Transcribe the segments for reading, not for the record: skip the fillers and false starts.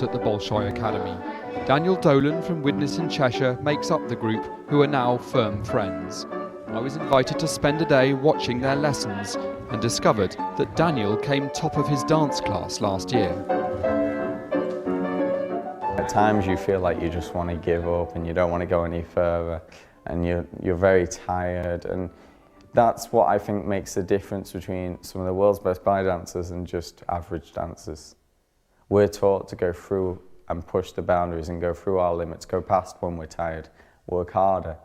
taught at the Bolshoi Academy. Daniel Dolan from Widnes in Cheshire makes up the group, who are now firm friends. I was invited to spend a day watching their lessons and discovered that Daniel came top of his dance class last year. At times you feel like you just want to give up and you don't want to go any further, and you're very tired, and that's what I think makes the difference between some of the world's best ballet dancers and just average dancers. We're taught to go through and push the boundaries and go through our limits, go past when we're tired, work harder,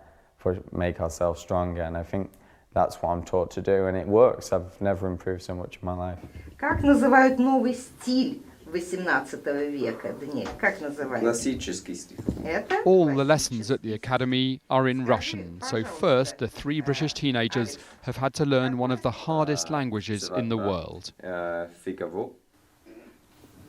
make ourselves stronger, and I think that's what I'm taught to do, and it works. I've never improved so much in my life. Как называют новый стиль XVIII века? Даниэль, как называют? Классический стиль. Это? All the lessons at the Academy are in Russian, so first the three British teenagers have had to learn one of the hardest languages in the world. Фигаво.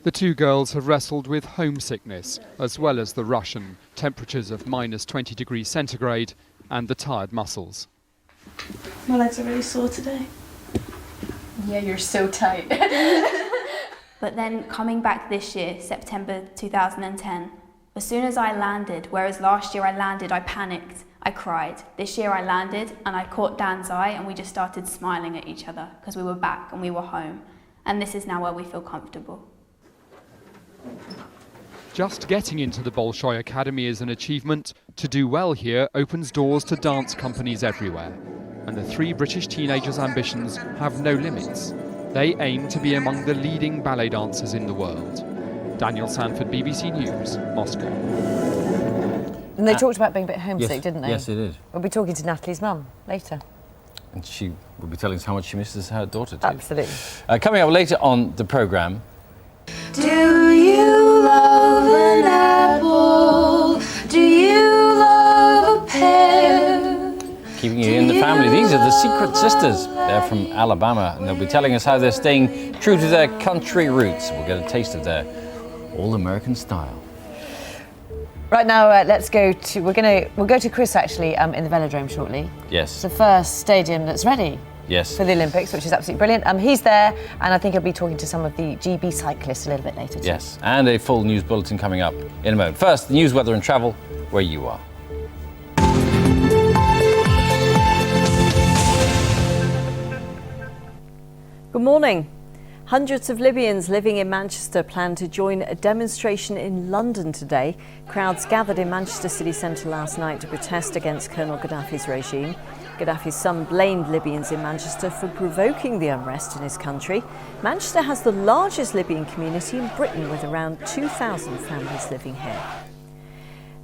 The two girls have wrestled with homesickness, as well as the Russian, temperatures of -20 degrees centigrade, and the tired muscles. My legs are really sore today. Yeah, you're so tight. But then coming back this year, September 2010, as soon as I landed, whereas last year I landed, I panicked, I cried. This year I landed and I caught Dan's eye and we just started smiling at each other because we were back and we were home. And this is now where we feel comfortable. Just getting into the Bolshoi Academy is an achievement. To do well here opens doors to dance companies everywhere. And the three British teenagers' ambitions have no limits. They aim to be among the leading ballet dancers in the world. Daniel Sanford, BBC News, Moscow. And they talked about being a bit homesick, didn't they? Yes, they did. We'll be talking to Natalie's mum later. And she will be telling us how much she misses her daughter too. Absolutely. Coming up later on the programme. Do you love an apple? Do you love a pear? Keeping you in the family, these are the Secret Sisters. They're from Alabama and they'll be telling us how they're staying true to their country roots. We'll get a taste of their all-American style. Right now, let's go to. We'll go to Chris actually in the Velodrome shortly. Yes. It's the first stadium that's ready. Yes. For the Olympics, which is absolutely brilliant. He's there, and I think he'll be talking to some of the GB cyclists a little bit later too. Yes, and a full news bulletin coming up in a moment. First, the news, weather and travel, where you are. Good morning. Hundreds of Libyans living in Manchester plan to join a demonstration in London today. Crowds gathered in Manchester city centre last night to protest against Colonel Gaddafi's regime. Gaddafi's son blamed Libyans in Manchester for provoking the unrest in his country. Manchester has the largest Libyan community in Britain, with around 2,000 families living here.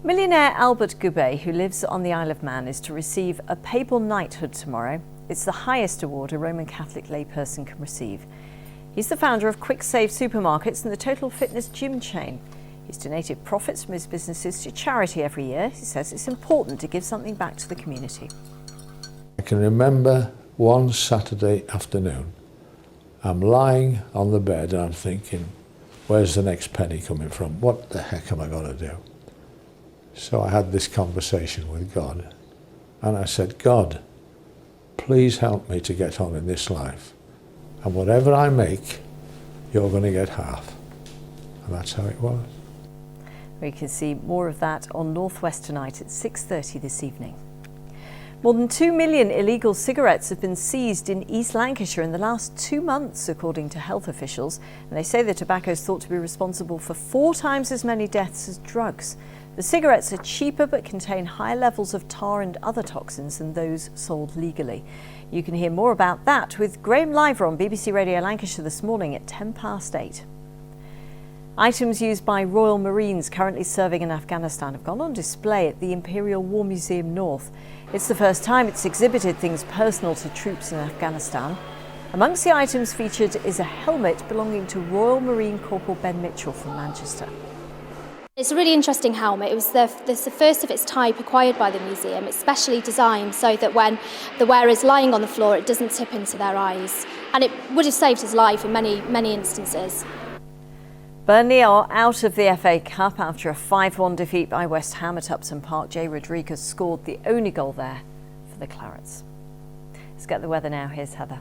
Millionaire Albert Goubet, who lives on the Isle of Man, is to receive a papal knighthood tomorrow. It's the highest award a Roman Catholic layperson can receive. He's the founder of Quick Save supermarkets and the Total Fitness gym chain. He's donated profits from his businesses to charity every year. He says it's important to give something back to the community. I can remember one Saturday afternoon, I'm lying on the bed and I'm thinking, where's the next penny coming from? What the heck am I going to do? So I had this conversation with God, and I said, God, please help me to get on in this life. And whatever I make, you're going to get half. And that's how it was. We can see more of that on Northwest tonight at 6:30 this evening. More than 2 million illegal cigarettes have been seized in East Lancashire in the last 2 months, according to health officials. And they say the tobacco is thought to be responsible for 4 times as many deaths as drugs. The cigarettes are cheaper but contain high levels of tar and other toxins than those sold legally. You can hear more about that with Graham Liver on BBC Radio Lancashire this morning at 8:10. Items used by Royal Marines currently serving in Afghanistan have gone on display at the Imperial War Museum North. It's the first time it's exhibited things personal to troops in Afghanistan. Amongst the items featured is a helmet belonging to Royal Marine Corporal Ben Mitchell from Manchester. It's a really interesting helmet. It was the first of its type acquired by the museum. It's specially designed so that when the wearer is lying on the floor, it doesn't tip into their eyes. And it would have saved his life in many, many instances. Burnley are out of the FA Cup after a 5-1 defeat by West Ham at Upton Park. Jay Rodriguez scored the only goal there for the Clarets. Let's get the weather now. Here's Heather.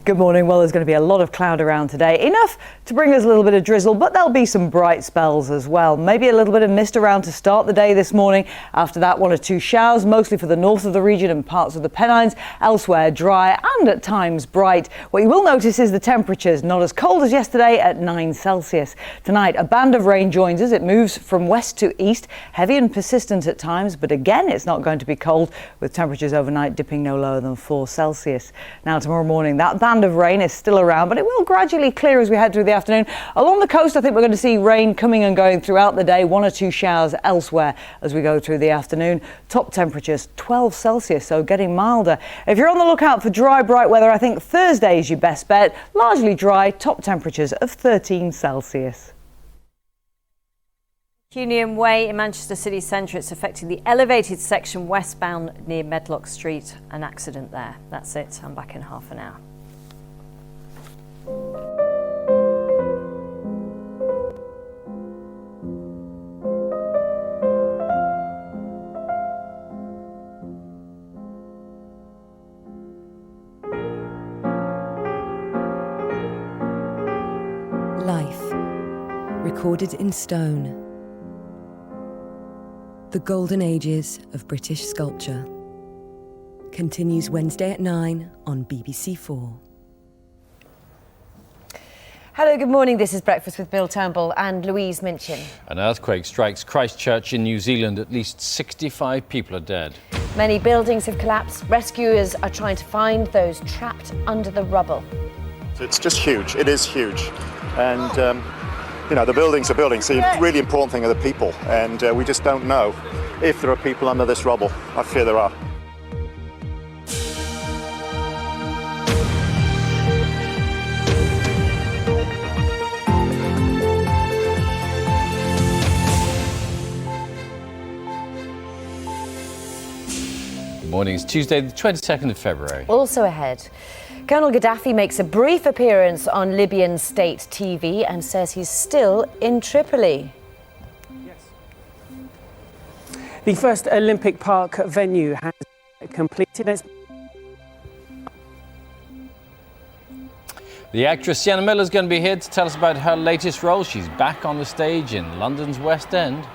Good morning. Well, there's going to be a lot of cloud around today. Enough to bring us a little bit of drizzle, but there'll be some bright spells as well. Maybe a little bit of mist around to start the day this morning. After that, 1 or 2 showers, mostly for the north of the region and parts of the Pennines. Elsewhere, dry and at times bright. What you will notice is the temperatures not as cold as yesterday at 9 Celsius. Tonight, a band of rain joins us. It moves from west to east, heavy and persistent at times, but again, it's not going to be cold, with temperatures overnight dipping no lower than 4 Celsius. Now, tomorrow morning, that band of rain is still around, but it will gradually clear as we head through the afternoon. Along the coast, I think we're going to see rain coming and going throughout the day, 1 or 2 showers elsewhere as we go through the afternoon. Top temperatures 12 Celsius, so getting milder. If you're on the lookout for dry, bright weather, I think Thursday is your best bet. Largely dry, top temperatures of 13 Celsius. Union Way in Manchester city centre. It's affecting the elevated section westbound near Medlock Street. An accident there. That's it. I'm back in half an hour. Life, recorded in stone. The Golden Ages of British Sculpture continues Wednesday at 9 on BBC4. Hello, good morning. This is Breakfast with Bill Turnbull and Louise Minchin. An earthquake strikes Christchurch in New Zealand. At least 65 people are dead. Many buildings have collapsed. Rescuers are trying to find those trapped under the rubble. It's just huge. It is huge. And you know, the buildings are buildings. The really important thing are the people, and we just don't know if there are people under this rubble. I fear there are. Good morning. It's Tuesday, the 22nd of February. Also ahead, Colonel Gaddafi makes a brief appearance on Libyan state TV and says he's still in Tripoli. The first Olympic Park venue has completed. The actress Sienna Miller is going to be here to tell us about her latest role. She's back on the stage in London's West End.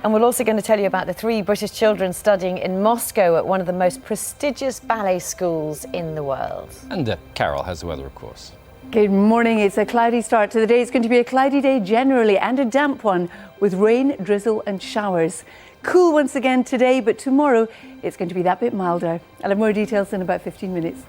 And we're also going to tell you about the 3 British children studying in Moscow at one of the most prestigious ballet schools in the world. And Carol has the weather, of course. Good morning. It's a cloudy start to the day. It's going to be a cloudy day generally and a damp one with rain, drizzle and showers. Cool once again today, but tomorrow it's going to be that bit milder. I'll have more details in about 15 minutes.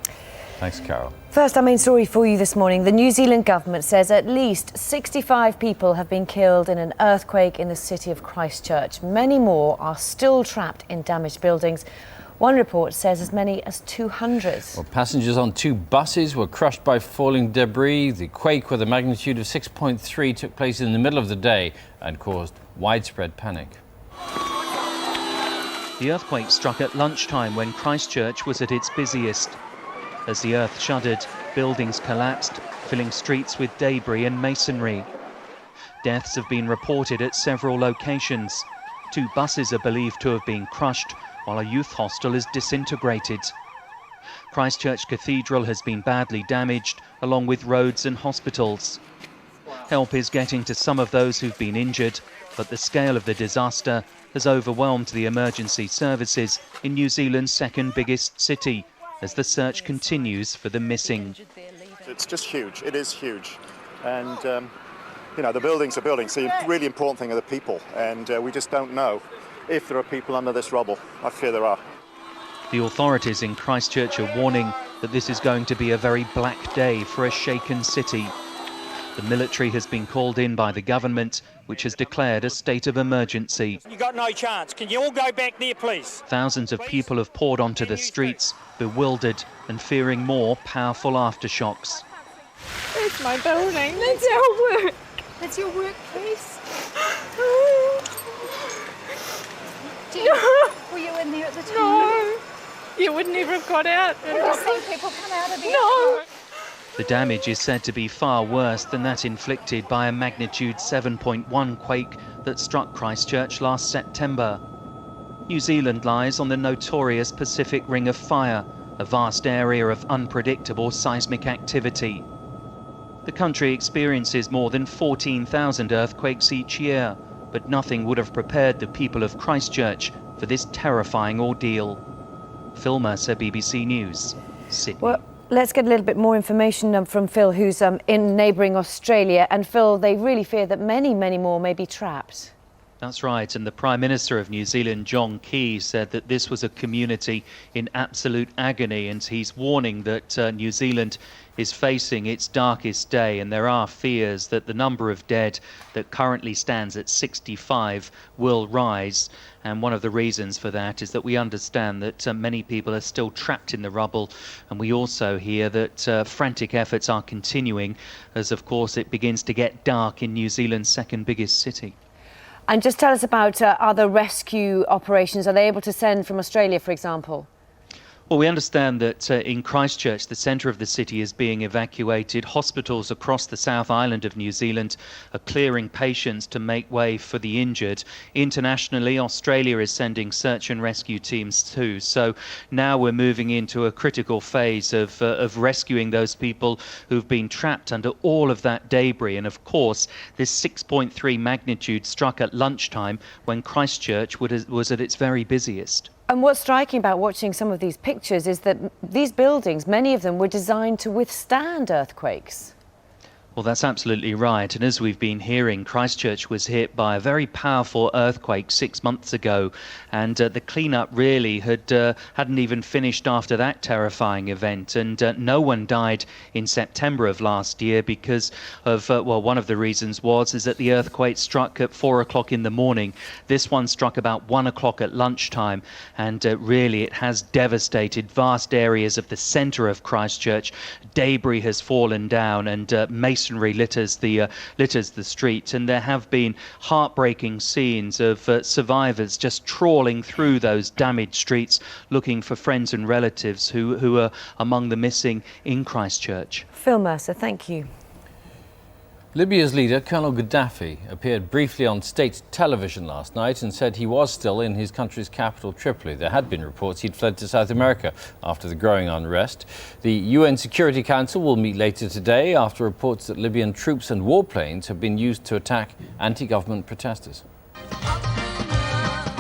Thanks, Carol. First, our main story for you this morning. The New Zealand government says at least 65 people have been killed in an earthquake in the city of Christchurch. Many more are still trapped in damaged buildings. One report says as many as 200. Well, passengers on 2 buses were crushed by falling debris. The quake with a magnitude of 6.3 took place in the middle of the day and caused widespread panic. The earthquake struck at lunchtime when Christchurch was at its busiest. As the earth shuddered, buildings collapsed, filling streets with debris and masonry. Deaths have been reported at several locations. 2 buses are believed to have been crushed, while a youth hostel is disintegrated. Christchurch Cathedral has been badly damaged, along with roads and hospitals. Help is getting to some of those who've been injured, but the scale of the disaster has overwhelmed the emergency services in New Zealand's second biggest city, as the search continues for the missing. It's just huge. It is huge. And you know, the buildings are buildings. The really important thing are the people, and we just don't know if there are people under this rubble. I fear there are. The authorities in Christchurch are warning that this is going to be a very black day for a shaken city. The military has been called in by the government, which has declared a state of emergency. You got no chance. Can you all go back there, please? Thousands of people have poured onto the streets, bewildered and fearing more powerful aftershocks. It's my building. That's our work. That's your workplace. Were you in there at the time? No. You would never have got out. Have you seen people come out of there? No. The damage is said to be far worse than that inflicted by a magnitude 7.1 quake that struck Christchurch last September. New Zealand lies on the notorious Pacific Ring of Fire, a vast area of unpredictable seismic activity. The country experiences more than 14,000 earthquakes each year, but nothing would have prepared the people of Christchurch for this terrifying ordeal. Phil Mercer, BBC News, Sydney. Well, let's get a little bit more information from Phil, who's in neighbouring Australia. And Phil, they really fear that many, many more may be trapped. That's right, and the Prime Minister of New Zealand, John Key, said that this was a community in absolute agony, and he's warning that New Zealand is facing its darkest day, and there are fears that the number of dead that currently stands at 65 will rise. And one of the reasons for that is that we understand that many people are still trapped in the rubble, and we also hear that frantic efforts are continuing as, of course, it begins to get dark in New Zealand's second biggest city. And just tell us about other rescue operations. Are they able to send from Australia, for example? Well, we understand that in Christchurch, the centre of the city is being evacuated. Hospitals across the South Island of New Zealand are clearing patients to make way for the injured. Internationally, Australia is sending search and rescue teams too. So now we're moving into a critical phase of rescuing those people who've been trapped under all of that debris. And of course, this 6.3 magnitude struck at lunchtime when Christchurch was at its very busiest. And what's striking about watching some of these pictures is that these buildings, many of them, were designed to withstand earthquakes. Well, that's absolutely right. And as we've been hearing, Christchurch was hit by a very powerful earthquake 6 months ago. And the cleanup really hadn't even finished after that terrifying event. And no one died in September of last year because of, well, one of the reasons is that the earthquake struck at 4 o'clock in the morning. This one struck about 1 o'clock at lunchtime. And really, it has devastated vast areas of the centre of Christchurch. Debris has fallen down and masonry litters the streets, and there have been heartbreaking scenes of survivors just trawling through those damaged streets looking for friends and relatives who are among the missing in Christchurch. Phil Mercer, thank you. Libya's leader, Colonel Gaddafi, appeared briefly on state television last night and said he was still in his country's capital, Tripoli. There had been reports he'd fled to South America after the growing unrest. The UN Security Council will meet later today after reports that Libyan troops and warplanes have been used to attack anti-government protesters.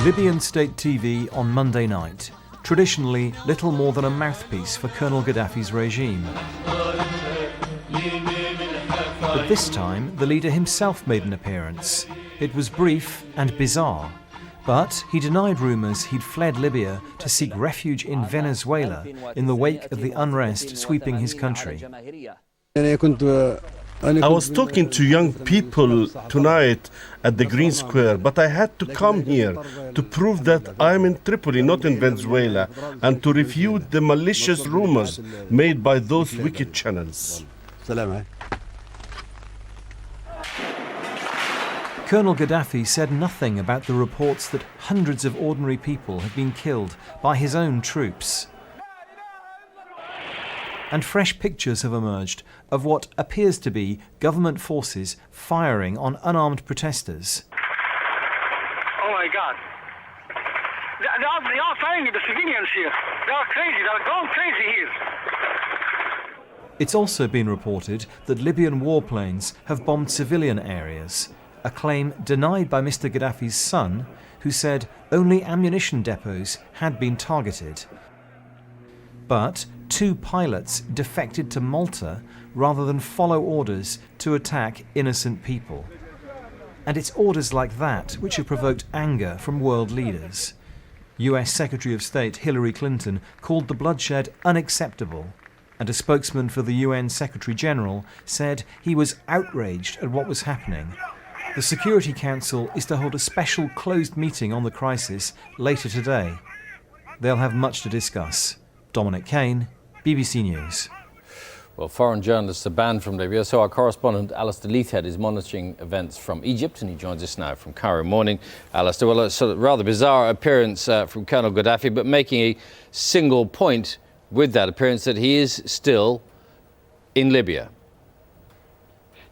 Libyan state TV on Monday night. Traditionally, little more than a mouthpiece for Colonel Gaddafi's regime. But this time, the leader himself made an appearance. It was brief and bizarre, but he denied rumours he'd fled Libya to seek refuge in Venezuela in the wake of the unrest sweeping his country. I was talking to young people tonight at the Green Square, but I had to come here to prove that I'm in Tripoli, not in Venezuela, and to refute the malicious rumours made by those wicked channels. Colonel Gaddafi said nothing about the reports that hundreds of ordinary people have been killed by his own troops. And fresh pictures have emerged of what appears to be government forces firing on unarmed protesters. Oh my God. They are firing at the civilians here. They are crazy. They are going crazy here. It's also been reported that Libyan warplanes have bombed civilian areas, a claim denied by Mr. Gaddafi's son, who said only ammunition depots had been targeted. But 2 pilots defected to Malta rather than follow orders to attack innocent people. And it's orders like that which have provoked anger from world leaders. US Secretary of State Hillary Clinton called the bloodshed unacceptable, and a spokesman for the UN Secretary General said he was outraged at what was happening. The Security Council is to hold a special closed meeting on the crisis later today. They'll have much to discuss. Dominic Kane, BBC News. Well, foreign journalists are banned from Libya, so our correspondent Alistair Leithhead is monitoring events from Egypt, and he joins us now from Cairo. Morning, Alistair. Well, it's a rather bizarre appearance from Colonel Gaddafi, but making a single point with that appearance that he is still in Libya.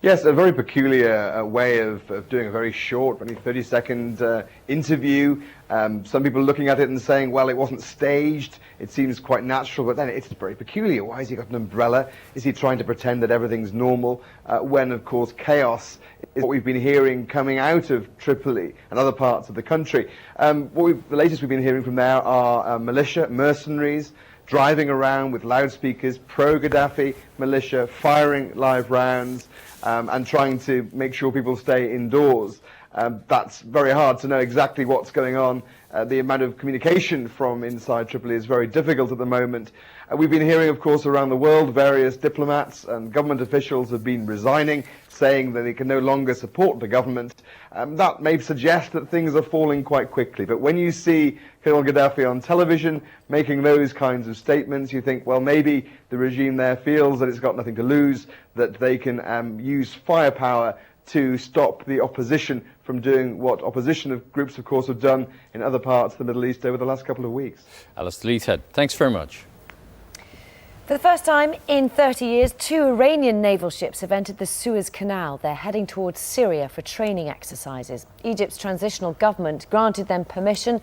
Yes, a very peculiar way of doing a very short, only 30-second interview. Some people looking at it and saying, well, it wasn't staged, it seems quite natural, but then it's very peculiar. Why has he got an umbrella? Is he trying to pretend that everything's normal? When, of course, chaos is what we've been hearing coming out of Tripoli and other parts of the country. The latest we've been hearing from there are militia, mercenaries, driving around with loudspeakers, pro-Gaddafi militia, firing live rounds, and trying to make sure people stay indoors. That's very hard to know exactly what's going on. The amount of communication from inside Tripoli is very difficult at the moment. We've been hearing, of course, around the world, various diplomats and government officials have been resigning, saying that they can no longer support the government. That may suggest that things are falling quite quickly. But when you see Colonel Gaddafi on television making those kinds of statements, you think, well, maybe the regime there feels that it's got nothing to lose, that they can use firepower to stop the opposition from doing what opposition groups, of course, have done in other parts of the Middle East over the last couple of weeks. Alistair Leithhead, thanks very much. For the first time in 30 years, 2 Iranian naval ships have entered the Suez Canal. They're heading towards Syria for training exercises. Egypt's transitional government granted them permission,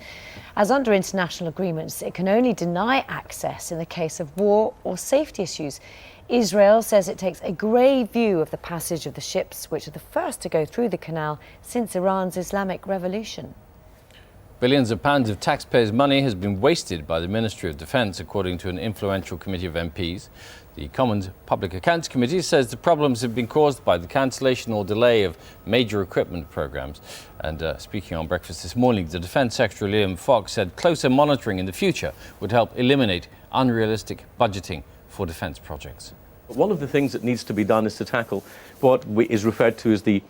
as under international agreements, it can only deny access in the case of war or safety issues. Israel says it takes a grave view of the passage of the ships, which are the first to go through the canal since Iran's Islamic Revolution. Billions of pounds of taxpayers' money has been wasted by the Ministry of Defence, according to an influential committee of MPs. The Commons Public Accounts Committee says the problems have been caused by the cancellation or delay of major equipment programmes. And speaking on Breakfast this morning, the Defence Secretary Liam Fox said closer monitoring in the future would help eliminate unrealistic budgeting for defence projects. One of the things that needs to be done is to tackle what is referred to as the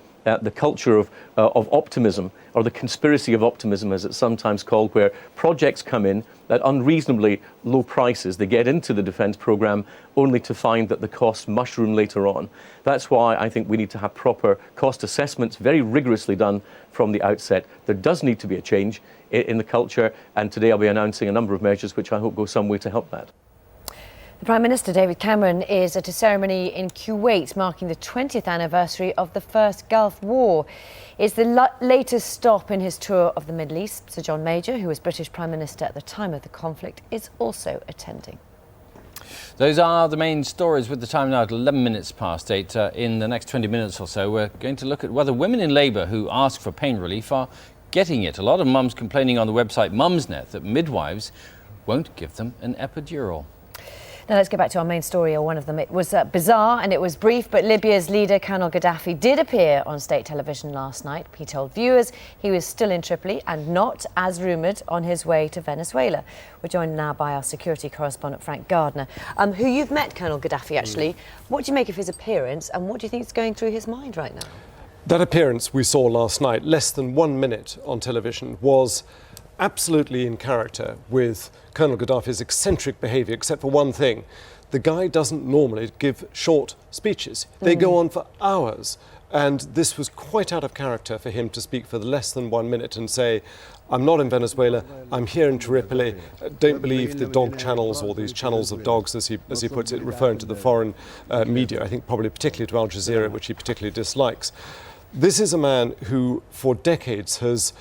culture of optimism, or the conspiracy of optimism, as it's sometimes called, where projects come in at unreasonably low prices. They get into the defence programme only to find that the costs mushroom later on. That's why I think we need to have proper cost assessments, very rigorously done from the outset. There does need to be a change in the culture, and today I'll be announcing a number of measures which I hope go some way to help that. The Prime Minister, David Cameron, is at a ceremony in Kuwait marking the 20th anniversary of the First Gulf War. It's the latest stop in his tour of the Middle East. Sir John Major, who was British Prime Minister at the time of the conflict, is also attending. Those are the main stories, with the time now at 11 minutes past 8. In the next 20 minutes or so, we're going to look at whether women in labour who ask for pain relief are getting it. A lot of mums complaining on the website Mumsnet that midwives won't give them an epidural. Now let's get back to our main story, or one of them. It was bizarre and it was brief, but Libya's leader, Colonel Gaddafi, did appear on state television last night. He told viewers he was still in Tripoli and not, as rumoured, on his way to Venezuela. We're joined now by our security correspondent, Frank Gardner, who you've met, Colonel Gaddafi, actually. What do you make of his appearance, and what do you think is going through his mind right now? That appearance we saw last night, less than 1 minute on television, was absolutely in character with Colonel Gaddafi's eccentric behaviour, except for one thing. The guy doesn't normally give short speeches. They go on for hours. And this was quite out of character for him to speak for less than 1 minute and say, I'm not in Venezuela, I'm here in Tripoli. Don't believe the dog channels, or these channels of dogs, as he puts it, referring to the foreign media, I think probably particularly to Al Jazeera, which he particularly dislikes. This is a man who, for decades, has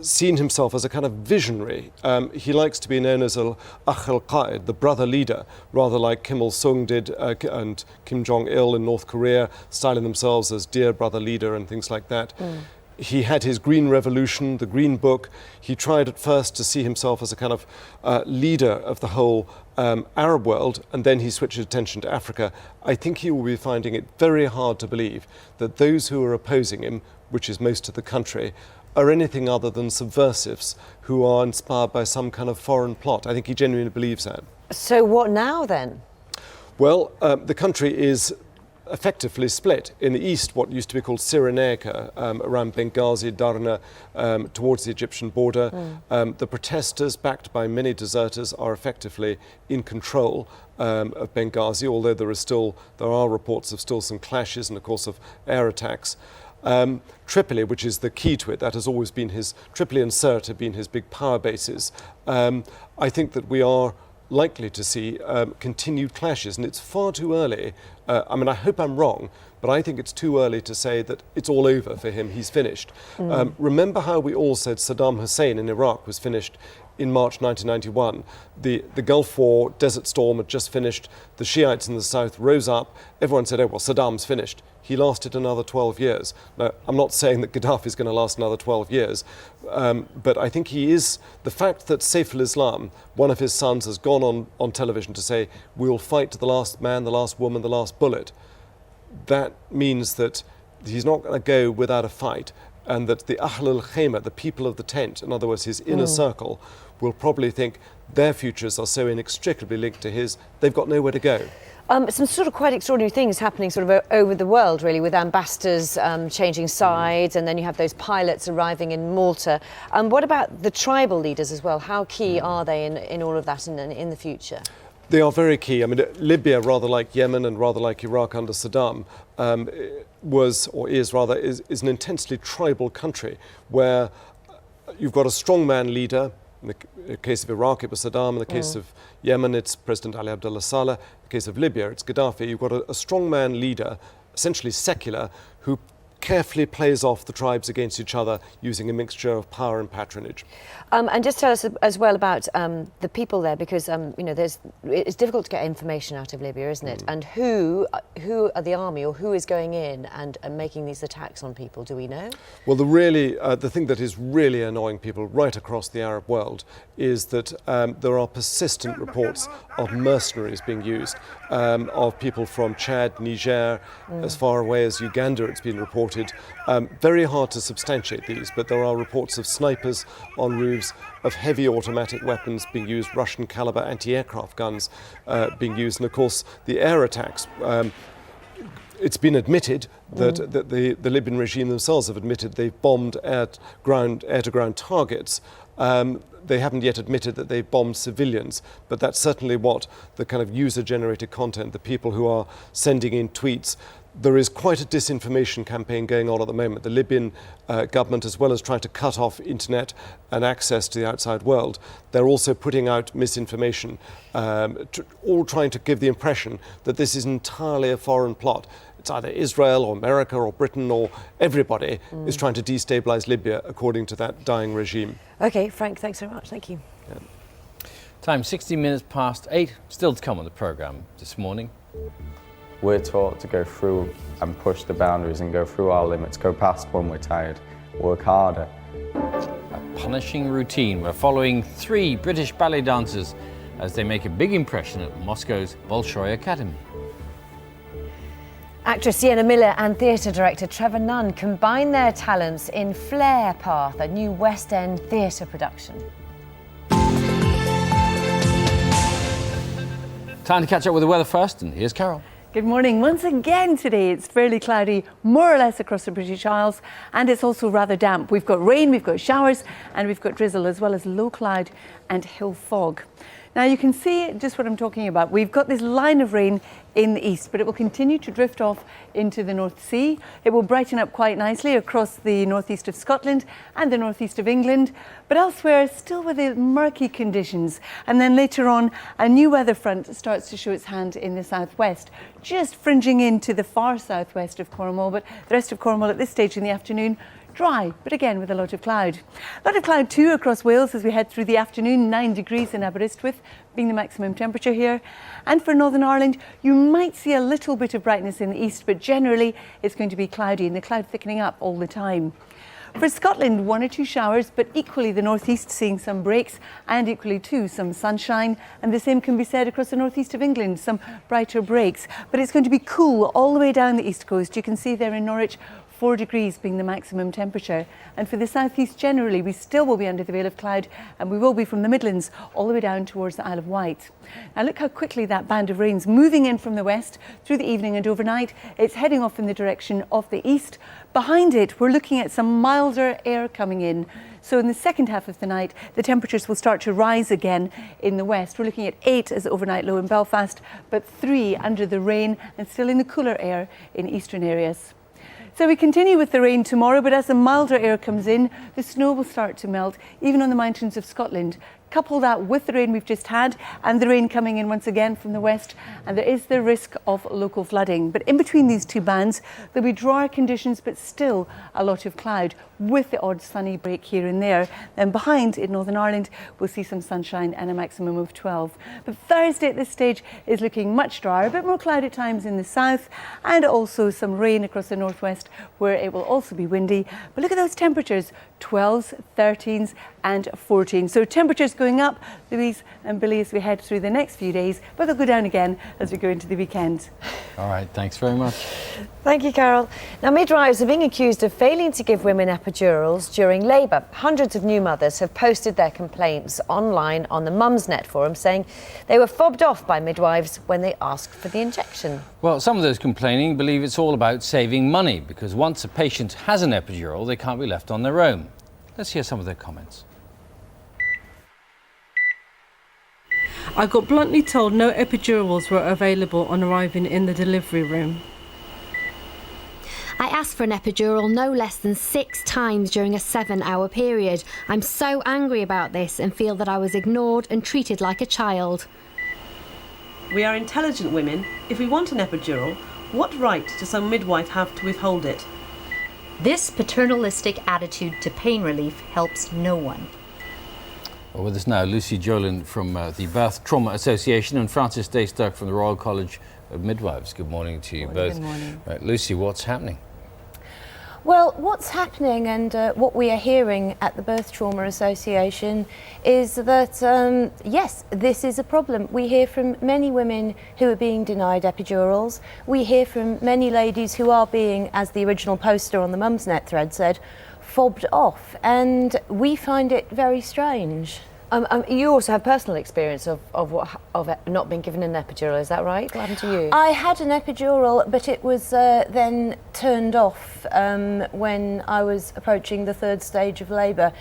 seen himself as a kind of visionary. He likes to be known as Akh al-Qaid, the brother leader, rather like Kim Il-sung did and Kim Jong-il in North Korea, styling themselves as dear brother leader and things like that. He had his Green Revolution, the Green Book. He tried at first to see himself as a kind of leader of the whole Arab world, and then he switched his attention to Africa. I think he will be finding it very hard to believe that those who are opposing him, which is most of the country, are anything other than subversives who are inspired by some kind of foreign plot. I think he genuinely believes that. So what now then? Well, the country is effectively split. In the east, what used to be called Cyrenaica, around Benghazi, Darna, towards the Egyptian border. The protesters, backed by many deserters, are effectively in control of Benghazi, although there are reports of still some clashes and, of course, of air attacks. Tripoli, which is the key to it, that has always been Tripoli and Sirte have been his big power bases. I think that we are likely to see continued clashes, and it's far too early I hope I'm wrong, but I think it's too early to say that it's all over for him, he's finished. Remember how we all said Saddam Hussein in Iraq was finished in March 1991. The Gulf War, Desert Storm had just finished, the Shiites in the south rose up, everyone said, oh, well, Saddam's finished. He lasted another 12 years. Now, I'm not saying that Gaddafi is going to last another 12 years, but I think he is, the fact that Saif al-Islam, one of his sons, has gone on television to say, we'll fight to the last man, the last woman, the last bullet, that means that he's not going to go without a fight, and that the Ahl al-Khayma, the people of the tent, in other words, his inner circle, will probably think their futures are so inextricably linked to his, they've got nowhere to go. Some sort of quite extraordinary things happening sort of over the world, really, with ambassadors changing sides, and then you have those pilots arriving in Malta. What about the tribal leaders as well? How key are they in all of that in the future? They are very key. I mean, Libya, rather like Yemen and rather like Iraq under Saddam, is an intensely tribal country where you've got a strongman leader. In the case of Iraq, it was Saddam. In the case of Yemen, it's President Ali Abdullah Saleh. In the case of Libya, it's Gaddafi. You've got a strongman leader, essentially secular, who carefully plays off the tribes against each other using a mixture of power and patronage. And just tell us as well about the people there, because it's difficult to get information out of Libya, isn't it? And who are the army, or who is going in and making these attacks on people? Do we know? Well, the thing that is really annoying people right across the Arab world is that there are persistent reports of mercenaries being used, of people from Chad, Niger, as far away as Uganda, it's been reported. Very hard to substantiate these, but there are reports of snipers on roofs, of heavy automatic weapons being used, Russian caliber anti-aircraft guns being used, and of course the air attacks. It's been admitted that the Libyan regime themselves have admitted they've bombed air-to-ground targets. They haven't yet admitted that they've bombed civilians, but that's certainly what the kind of user-generated content, the people who are sending in tweets. There is quite a disinformation campaign going on at the moment. The Libyan government, as well as trying to cut off internet and access to the outside world, they're also putting out misinformation, all trying to give the impression that this is entirely a foreign plot. It's either Israel or America or Britain or everybody is trying to destabilise Libya according to that dying regime. OK, Frank, thanks very much. Thank you. Yeah. Time 16 minutes past 8. Still to come on the programme this morning. We're taught to go through and push the boundaries and go through our limits, go past when we're tired, work harder. A punishing routine. We're following 3 British ballet dancers as they make a big impression at Moscow's Bolshoi Academy. Actress Sienna Miller and theatre director Trevor Nunn combine their talents in Flare Path, a new West End theatre production. Time to catch up with the weather first, and here's Carol. Good morning. Once again today it's fairly cloudy more or less across the British Isles, and it's also rather damp. We've got rain, we've got showers, and we've got drizzle, as well as low cloud and hill fog. Now you can see just what I'm talking about. We've got this line of rain in the east, but it will continue to drift off into the North Sea. It will brighten up quite nicely across the northeast of Scotland and the northeast of England, but elsewhere still with the murky conditions. And then later on, a new weather front starts to show its hand in the southwest, just fringing into the far southwest of Cornwall, but the rest of Cornwall at this stage in the afternoon, dry, but again with a lot of cloud. A lot of cloud too across Wales as we head through the afternoon, 9 degrees in Aberystwyth being the maximum temperature here. And for Northern Ireland, you might see a little bit of brightness in the east, but generally it's going to be cloudy and the cloud thickening up all the time. For Scotland, 1 or 2 showers, but equally the northeast seeing some breaks, and equally too some sunshine, and the same can be said across the northeast of England, some brighter breaks. But it's going to be cool all the way down the east coast. You can see there in Norwich 4 degrees being the maximum temperature. And for the southeast generally, we still will be under the veil of cloud, and we will be from the Midlands all the way down towards the Isle of Wight. Now look how quickly that band of rain's moving in from the west through the evening and overnight. It's heading off in the direction of the east. Behind it, we're looking at some milder air coming in. So in the second half of the night, the temperatures will start to rise again in the west. We're looking at 8 as the overnight low in Belfast, but 3 under the rain and still in the cooler air in eastern areas. So we continue with the rain tomorrow, but as the milder air comes in, the snow will start to melt, even on the mountains of Scotland. Couple that with the rain we've just had and the rain coming in once again from the west, and there is the risk of local flooding. But in between these two bands, there'll be drier conditions, but still a lot of cloud with the odd sunny break here and there. And behind in Northern Ireland, we'll see some sunshine and a maximum of 12. But Thursday at this stage is looking much drier, a bit more cloud at times in the south, and also some rain across the northwest where it will also be windy. But look at those temperatures, 12s, 13s and 14. So temperatures going up, Louise and Billy, as we head through the next few days, but they'll go down again as we go into the weekend. All right, thanks very much. Thank you, Carol. Now, midwives are being accused of failing to give women epidurals during labour. Hundreds of new mothers have posted their complaints online on the Mumsnet forum, saying they were fobbed off by midwives when they asked for the injection. Well, some of those complaining believe it's all about saving money, because once a patient has an epidural, they can't be left on their own. Let's hear some of their comments. I got bluntly told no epidurals were available on arriving in the delivery room. I asked for an epidural no less than 6 times during a 7-hour period. I'm so angry about this and feel that I was ignored and treated like a child. We are intelligent women. If we want an epidural, what right does some midwife have to withhold it? This paternalistic attitude to pain relief helps no one. Well, with us now, Lucy Jolin from the Birth Trauma Association and Francis Daystuck from the Royal College of Midwives. Good morning to you both. Good morning. Right, Lucy, what's happening? Well, what's happening and what we are hearing at the Birth Trauma Association is that, yes, this is a problem. We hear from many women who are being denied epidurals. We hear from many ladies who are being, as the original poster on the Mumsnet thread said, fobbed off, and we find it very strange. You also have personal experience of not being given an epidural, is that right? What happened to you? I had an epidural, but it was then turned off when I was approaching the 3rd stage of labour.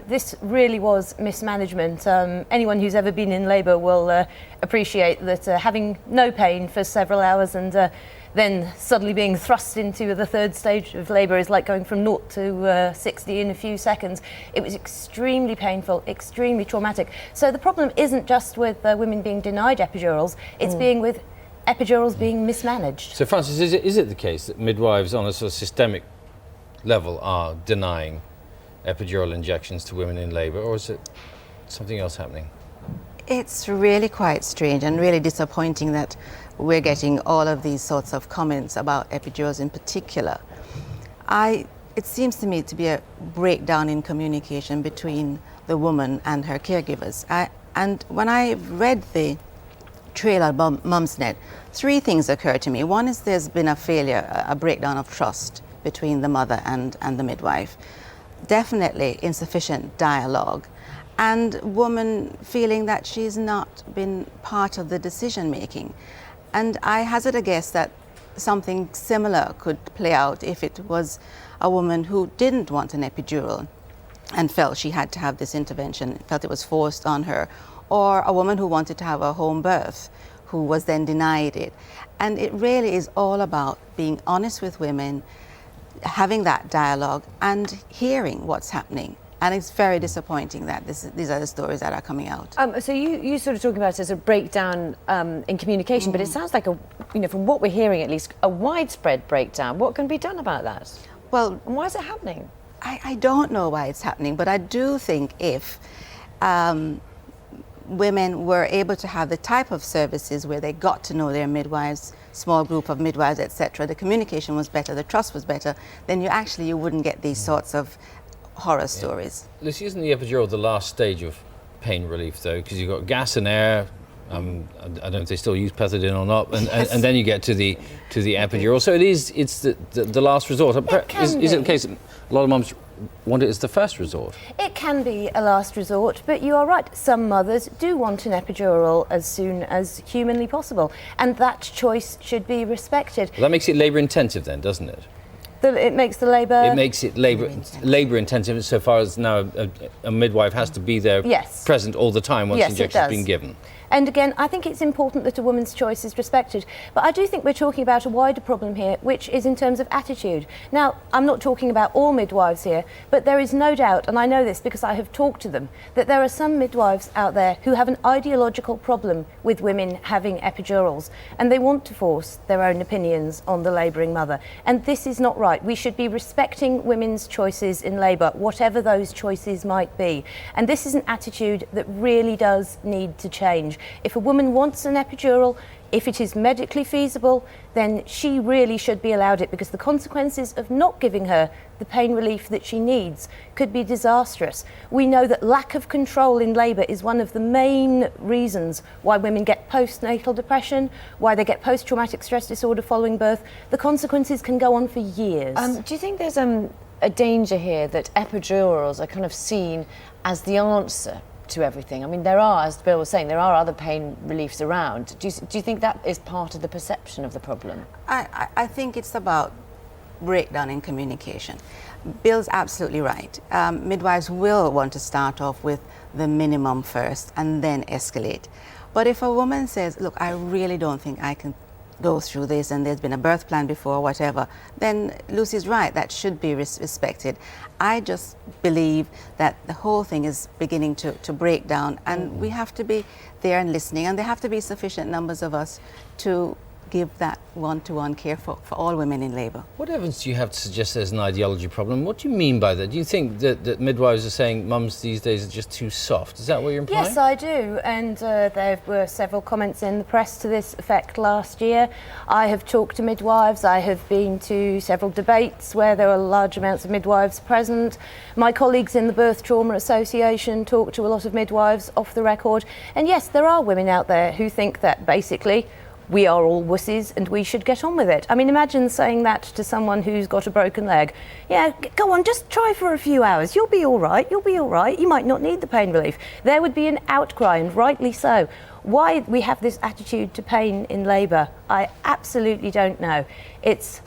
This really was mismanagement. Anyone who's ever been in labour will appreciate that having no pain for several hours and then suddenly being thrust into the 3rd stage of labour is like going from 0 to 60 in a few seconds. It was extremely painful, extremely traumatic. So the problem isn't just with women being denied epidurals, it's being with epidurals being mismanaged. So, Francis, is it the case that midwives on a sort of systemic level are denying epidural injections to women in labour, or is it something else happening? It's really quite strange and really disappointing that we're getting all of these sorts of comments about epidurals in particular. It seems to me to be a breakdown in communication between the woman and her caregivers. And when I read the trail at Mumsnet, 3 things occurred to me. One is there's been a failure, a breakdown of trust between the mother and the midwife. Definitely insufficient dialogue. And woman feeling that she's not been part of the decision making. And I hazard a guess that something similar could play out if it was a woman who didn't want an epidural and felt she had to have this intervention, felt it was forced on her, or a woman who wanted to have a home birth who was then denied it. And it really is all about being honest with women, having that dialogue and hearing what's happening. And it's very disappointing that these are the stories that are coming out. So you sort of talking about it as a breakdown in communication, but it sounds like from what we're hearing at least, a widespread breakdown. What can be done about that? Well, and why is it happening? I don't know why it's happening, but I do think if women were able to have the type of services where they got to know their midwives, small group of midwives, etc., the communication was better, the trust was better, then you wouldn't get these sorts of horror stories. Lucy, isn't the epidural the last stage of pain relief, though? Because you've got gas and air. I don't know if they still use Pethidine or not, and then you get to the epidural. So it's the last resort. Is it the case that a lot of mums want it as the first resort? It can be a last resort, but you are right. Some mothers do want an epidural as soon as humanly possible, and that choice should be respected. Well, that makes it labour intensive, then, doesn't it? It makes the labour... It makes it labour intensive so far as now a midwife has to be there present all the time once the injection's been given. And again, I think it's important that a woman's choice is respected. But I do think we're talking about a wider problem here, which is in terms of attitude. Now, I'm not talking about all midwives here, but there is no doubt, and I know this because I have talked to them, that there are some midwives out there who have an ideological problem with women having epidurals, and they want to force their own opinions on the labouring mother. And this is not right. We should be respecting women's choices in labour, whatever those choices might be. And this is an attitude that really does need to change. If a woman wants an epidural, if it is medically feasible, then she really should be allowed it, because the consequences of not giving her the pain relief that she needs could be disastrous. We know that lack of control in labour is one of the main reasons why women get postnatal depression, why they get post-traumatic stress disorder following birth. The consequences can go on for years. Do you think there's a danger here that epidurals are kind of seen as the answer to everything? I mean, there are, as Bill was saying, there are other pain reliefs around. Do you think that is part of the perception of the problem? I think it's about breakdown in communication. Bill's absolutely right. Midwives will want to start off with the minimum first and then escalate. But if a woman says, look, I really don't think I can go through this, and there's been a birth plan before, whatever, then Lucy's right, that should be respected. I just believe that the whole thing is beginning to break down, and we have to be there and listening, and there have to be sufficient numbers of us to give that one-to-one care for all women in labour. What evidence do you have to suggest there's an ideology problem? What do you mean by that? Do you think that midwives are saying mums these days are just too soft? Is that what you're implying? Yes, I do, and there were several comments in the press to this effect last year. I have talked to midwives, I have been to several debates where there were large amounts of midwives present. My colleagues in the Birth Trauma Association talked to a lot of midwives off the record, and yes, there are women out there who think that basically we are all wussies and we should get on with it. I mean, imagine saying that to someone who's got a broken leg. Yeah, go on, just try for a few hours. You'll be all right, you'll be all right. You might not need the pain relief. There would be an outcry, and rightly so. Why we have this attitude to pain in labour, I absolutely don't know. It's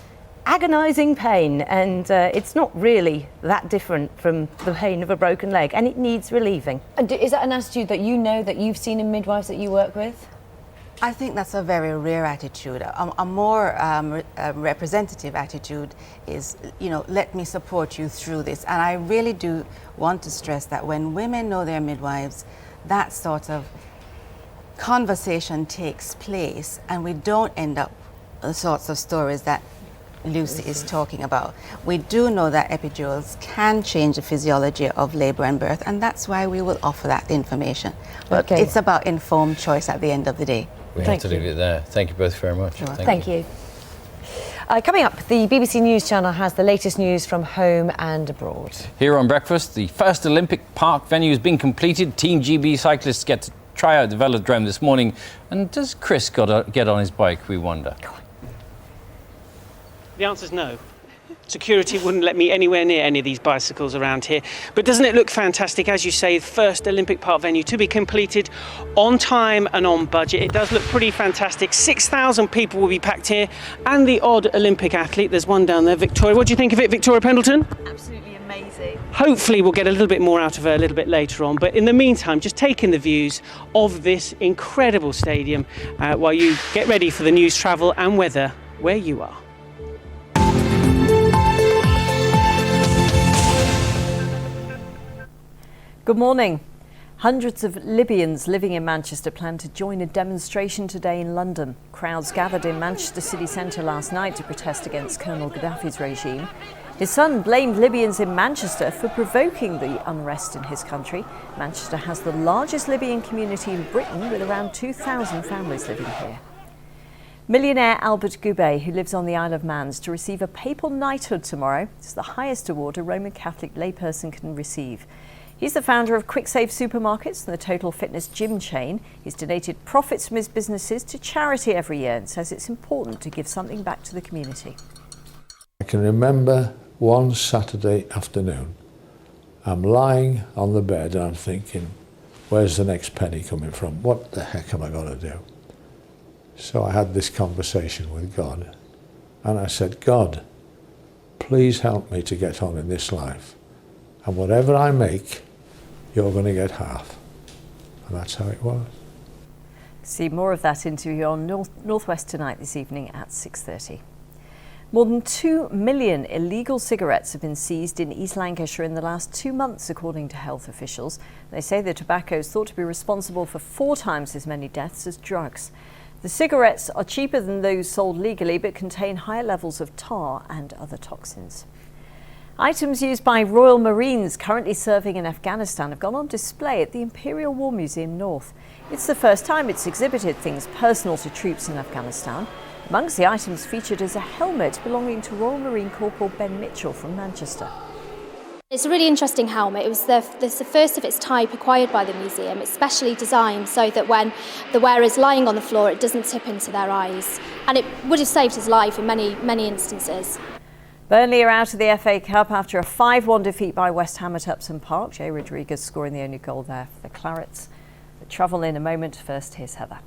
agonising pain, and it's not really that different from the pain of a broken leg, and it needs relieving. Is that an attitude that you know that you've seen in midwives that you work with? I think that's a very rare attitude. A more representative attitude is, you know, let me support you through this. And I really do want to stress that when women know their midwives, that sort of conversation takes place, and we don't end up the sorts of stories that Lucy is talking about. We do know that epidurals can change the physiology of labour and birth, and that's why we will offer that information. But it's about informed choice at the end of the day. We have to leave it there. Thank you both very much. Thank you. Coming up, the BBC News Channel has the latest news from home and abroad. Here on Breakfast, the first Olympic Park venue has been completed. Team GB cyclists get to try out the velodrome this morning. And does Chris get on his bike, we wonder? The answer's no. Security wouldn't let me anywhere near any of these bicycles around here. But doesn't it look fantastic? As you say, the first Olympic Park venue to be completed on time and on budget. It does look pretty fantastic. 6,000 people will be packed here, and the odd Olympic athlete. There's one down there, Victoria. What do you think of it, Victoria Pendleton? Absolutely amazing. Hopefully we'll get a little bit more out of her a little bit later on. But in the meantime, just take in the views of this incredible stadium while you get ready for the news, travel and weather where you are. Good morning. Hundreds of Libyans living in Manchester plan to join a demonstration today in London. Crowds gathered in Manchester city centre last night to protest against Colonel Gaddafi's regime. His son blamed Libyans in Manchester for provoking the unrest in his country. Manchester has the largest Libyan community in Britain, with around 2,000 families living here. Millionaire Albert Goubet, who lives on the Isle of Man, is to receive a papal knighthood tomorrow. It's the highest award a Roman Catholic layperson can receive. He's the founder of QuickSave supermarkets and the Total Fitness gym chain. He's donated profits from his businesses to charity every year and says it's important to give something back to the community. I can remember one Saturday afternoon, I'm lying on the bed and I'm thinking, where's the next penny coming from? What the heck am I going to do? So I had this conversation with God, and I said, God, please help me to get on in this life. And whatever I make, you're going to get half. And that's how it was. See more of that interview on Northwest Tonight this evening at 6:30. More than 2 million illegal cigarettes have been seized in East Lancashire in the last 2 months, according to health officials. They say the tobacco is thought to be responsible for 4 times as many deaths as drugs. The cigarettes are cheaper than those sold legally, but contain higher levels of tar and other toxins. Items used by Royal Marines currently serving in Afghanistan have gone on display at the Imperial War Museum North. It's the first time it's exhibited things personal to troops in Afghanistan. Amongst the items featured is a helmet belonging to Royal Marine Corporal Ben Mitchell from Manchester. It's a really interesting helmet. It was the first of its type acquired by the museum. It's specially designed so that when the wearer is lying on the floor, it doesn't tip into their eyes. And it would have saved his life in many, many instances. Burnley are out of the FA Cup after a 5-1 defeat by West Ham at Upson Park. Jay Rodriguez scoring the only goal there for the Clarets. The travel in a moment. First, here's Heather.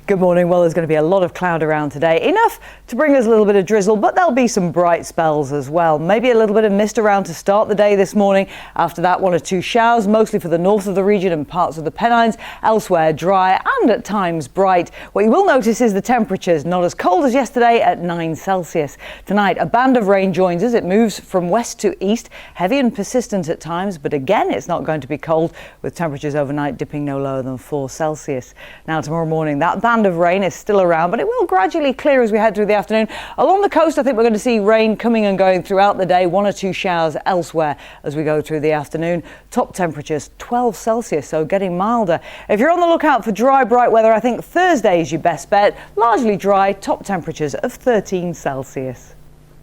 Good morning. Well, there's going to be a lot of cloud around today. Enough to bring us a little bit of drizzle, but there'll be some bright spells as well. Maybe a little bit of mist around to start the day this morning. After that, 1 or 2 showers, mostly for the north of the region and parts of the Pennines. Elsewhere, dry and at times bright. What you will notice is the temperatures not as cold as yesterday at 9 Celsius. Tonight, a band of rain joins us. It moves from west to east, heavy and persistent at times, but again, it's not going to be cold, with temperatures overnight dipping no lower than 4 Celsius. Now, tomorrow morning, that band of rain is still around, but it will gradually clear as we head through the afternoon. Along the coast, I think we're going to see rain coming and going throughout the day, 1 or 2 showers elsewhere as we go through the afternoon. Top temperatures 12 Celsius, so getting milder. If you're on the lookout for dry, bright weather, I think Thursday is your best bet. Largely dry, top temperatures of 13 Celsius.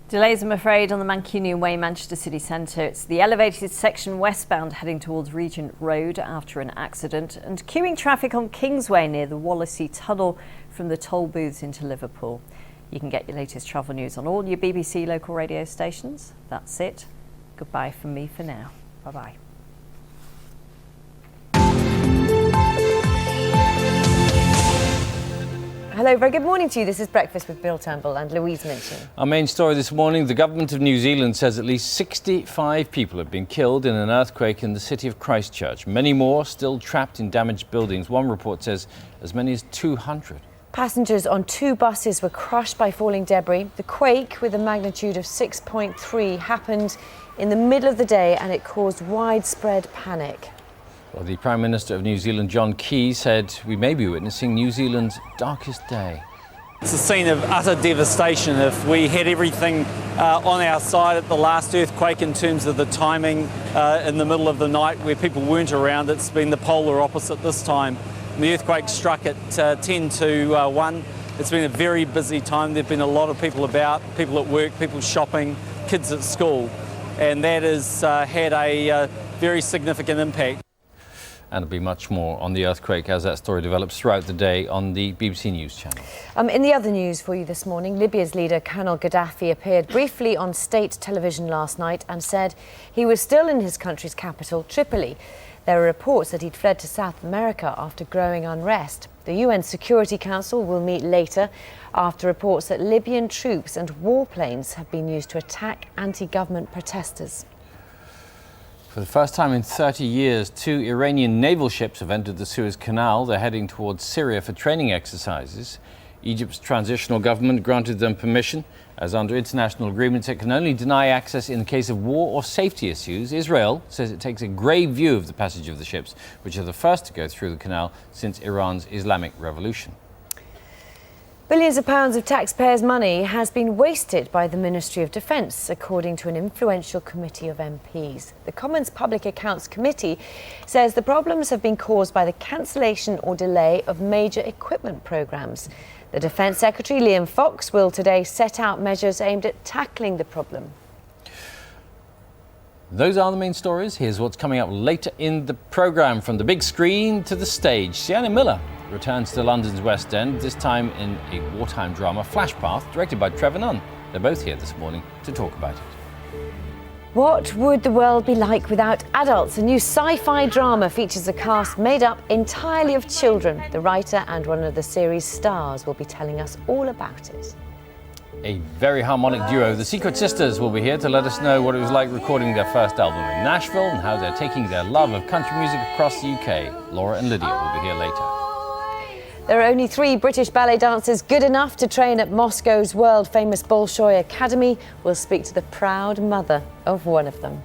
Delays, I'm afraid, on the Mancunian Way, Manchester city centre. It's the elevated section westbound heading towards Regent Road after an accident, and queuing traffic on Kingsway near the Wallasey Tunnel from the toll booths into Liverpool. You can get your latest travel news on all your BBC local radio stations. That's it. Goodbye from me for now. Bye-bye. Hello, very good morning to you. This is Breakfast with Bill Turnbull and Louise Minchin. Our main story this morning, the government of New Zealand says at least 65 people have been killed in an earthquake in the city of Christchurch. Many more still trapped in damaged buildings. One report says as many as 200. Passengers on 2 buses were crushed by falling debris. The quake, with a magnitude of 6.3, happened in the middle of the day and it caused widespread panic. Well, the Prime Minister of New Zealand, John Key, said we may be witnessing New Zealand's darkest day. It's a scene of utter devastation. If we had everything on our side at the last earthquake in terms of the timing in the middle of the night where people weren't around, it's been the polar opposite this time. The earthquake struck at 10 to 1. It's been a very busy time. There have been a lot of people about, people at work, people shopping, kids at school, and that has had a very significant impact. And there'll be much more on the earthquake as that story develops throughout the day on the BBC News channel. In the other news for you this morning, Libya's leader Colonel Gaddafi appeared briefly on state television last night and said he was still in his country's capital, Tripoli. There are reports that he'd fled to South America after growing unrest. The UN Security Council will meet later after reports that Libyan troops and warplanes have been used to attack anti-government protesters. For the first time in 30 years, 2 Iranian naval ships have entered the Suez Canal. They're heading towards Syria for training exercises. Egypt's transitional government granted them permission, as under international agreements it can only deny access in the case of war or safety issues. Israel says it takes a grave view of the passage of the ships, which are the first to go through the canal since Iran's Islamic Revolution. Billions of pounds of taxpayers' money has been wasted by the Ministry of Defence, according to an influential committee of MPs. The Commons Public Accounts Committee says the problems have been caused by the cancellation or delay of major equipment programmes. The Defence Secretary, Liam Fox, will today set out measures aimed at tackling the problem. Those are the main stories. Here's what's coming up later in the programme. From the big screen to the stage, Sienna Miller returns to London's West End, this time in a wartime drama, Flashpath, directed by Trevor Nunn. They're both here this morning to talk about it. What would the world be like without adults? A new sci-fi drama features a cast made up entirely of children. The writer and one of the series' stars will be telling us all about it. A very harmonic duo, the Secret Sisters, will be here to let us know what it was like recording their first album in Nashville and how they're taking their love of country music across the UK. Laura and Lydia will be here later. There are only 3 British ballet dancers good enough to train at Moscow's world-famous Bolshoi Academy. We'll speak to the proud mother of one of them.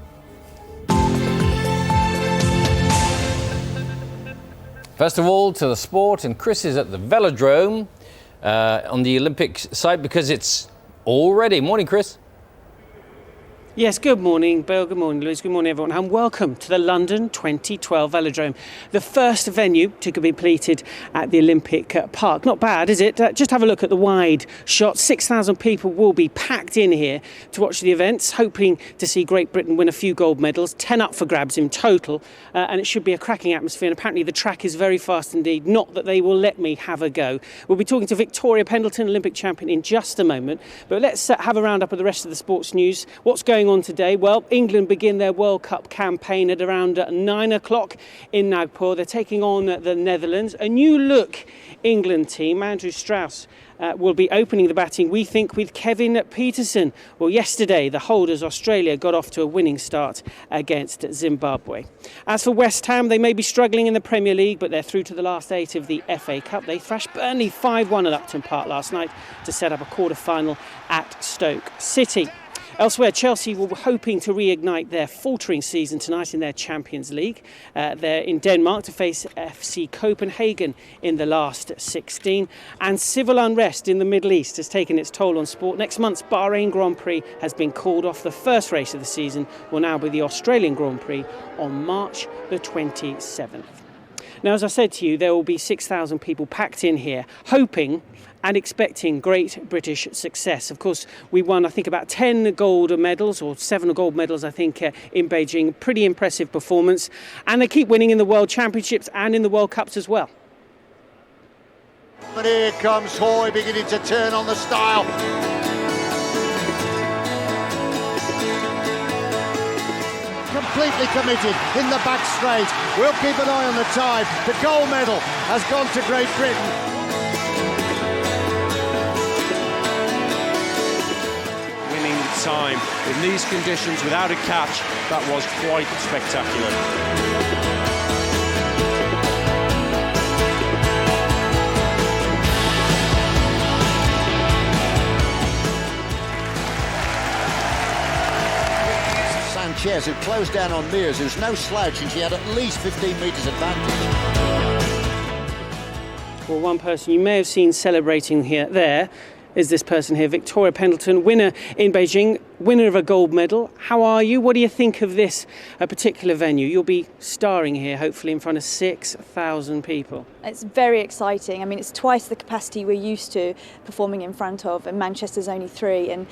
First of all, to the sport, and Chris is at the velodrome on the Olympic site because it's all ready. Morning, Chris. Yes, good morning, Bill. Good morning, Louise. Good morning, everyone. And welcome to the London 2012 Velodrome, the first venue to be completed at the Olympic Park. Not bad, is it? Just have a look at the wide shot. 6,000 people will be packed in here to watch the events, hoping to see Great Britain win a few gold medals, 10 up for grabs in total, and it should be a cracking atmosphere. And apparently the track is very fast indeed, not that they will let me have a go. We'll be talking to Victoria Pendleton, Olympic champion, in just a moment. But let's have a roundup of the rest of the sports news. What's going on today? Well, England begin their World Cup campaign at around 9 o'clock in Nagpur. They're taking on the Netherlands. A new look England team. Andrew Strauss will be opening the batting, we think, with Kevin Peterson. Well, yesterday the holders Australia got off to a winning start against Zimbabwe. As for West Ham, they may be struggling in the Premier League, but they're through to the last 8 of the FA Cup. They thrashed Burnley 5-1 at Upton Park last night to set up a quarter-final at Stoke City. Elsewhere, Chelsea were hoping to reignite their faltering season tonight in their Champions League. They're in Denmark to face FC Copenhagen in the last 16. And civil unrest in the Middle East has taken its toll on sport. Next month's Bahrain Grand Prix has been called off. The first race of the season will now be the Australian Grand Prix on March the 27th. Now, as I said to you, there will be 6,000 people packed in here, hoping and expecting great British success. Of course, we won, I think, about 10 gold medals, or 7 gold medals, I think, in Beijing. Pretty impressive performance. And they keep winning in the World Championships and in the World Cups as well. But here comes Hoy beginning to turn on the style. Completely committed in the back straight. We'll keep an eye on the time. The gold medal has gone to Great Britain. Time in these conditions without a catch, that was quite spectacular. Sanchez, who closed down on Mears, who's no slouch, and she had at least 15 metres advantage. Well, one person you may have seen celebrating there is this person here, Victoria Pendleton, winner in Beijing, winner of a gold medal. How are you? What do you think of this particular venue? You'll be starring here, hopefully, in front of 6,000 people. It's very exciting. I mean, it's twice the capacity we're used to performing in front of, and Manchester's only 3.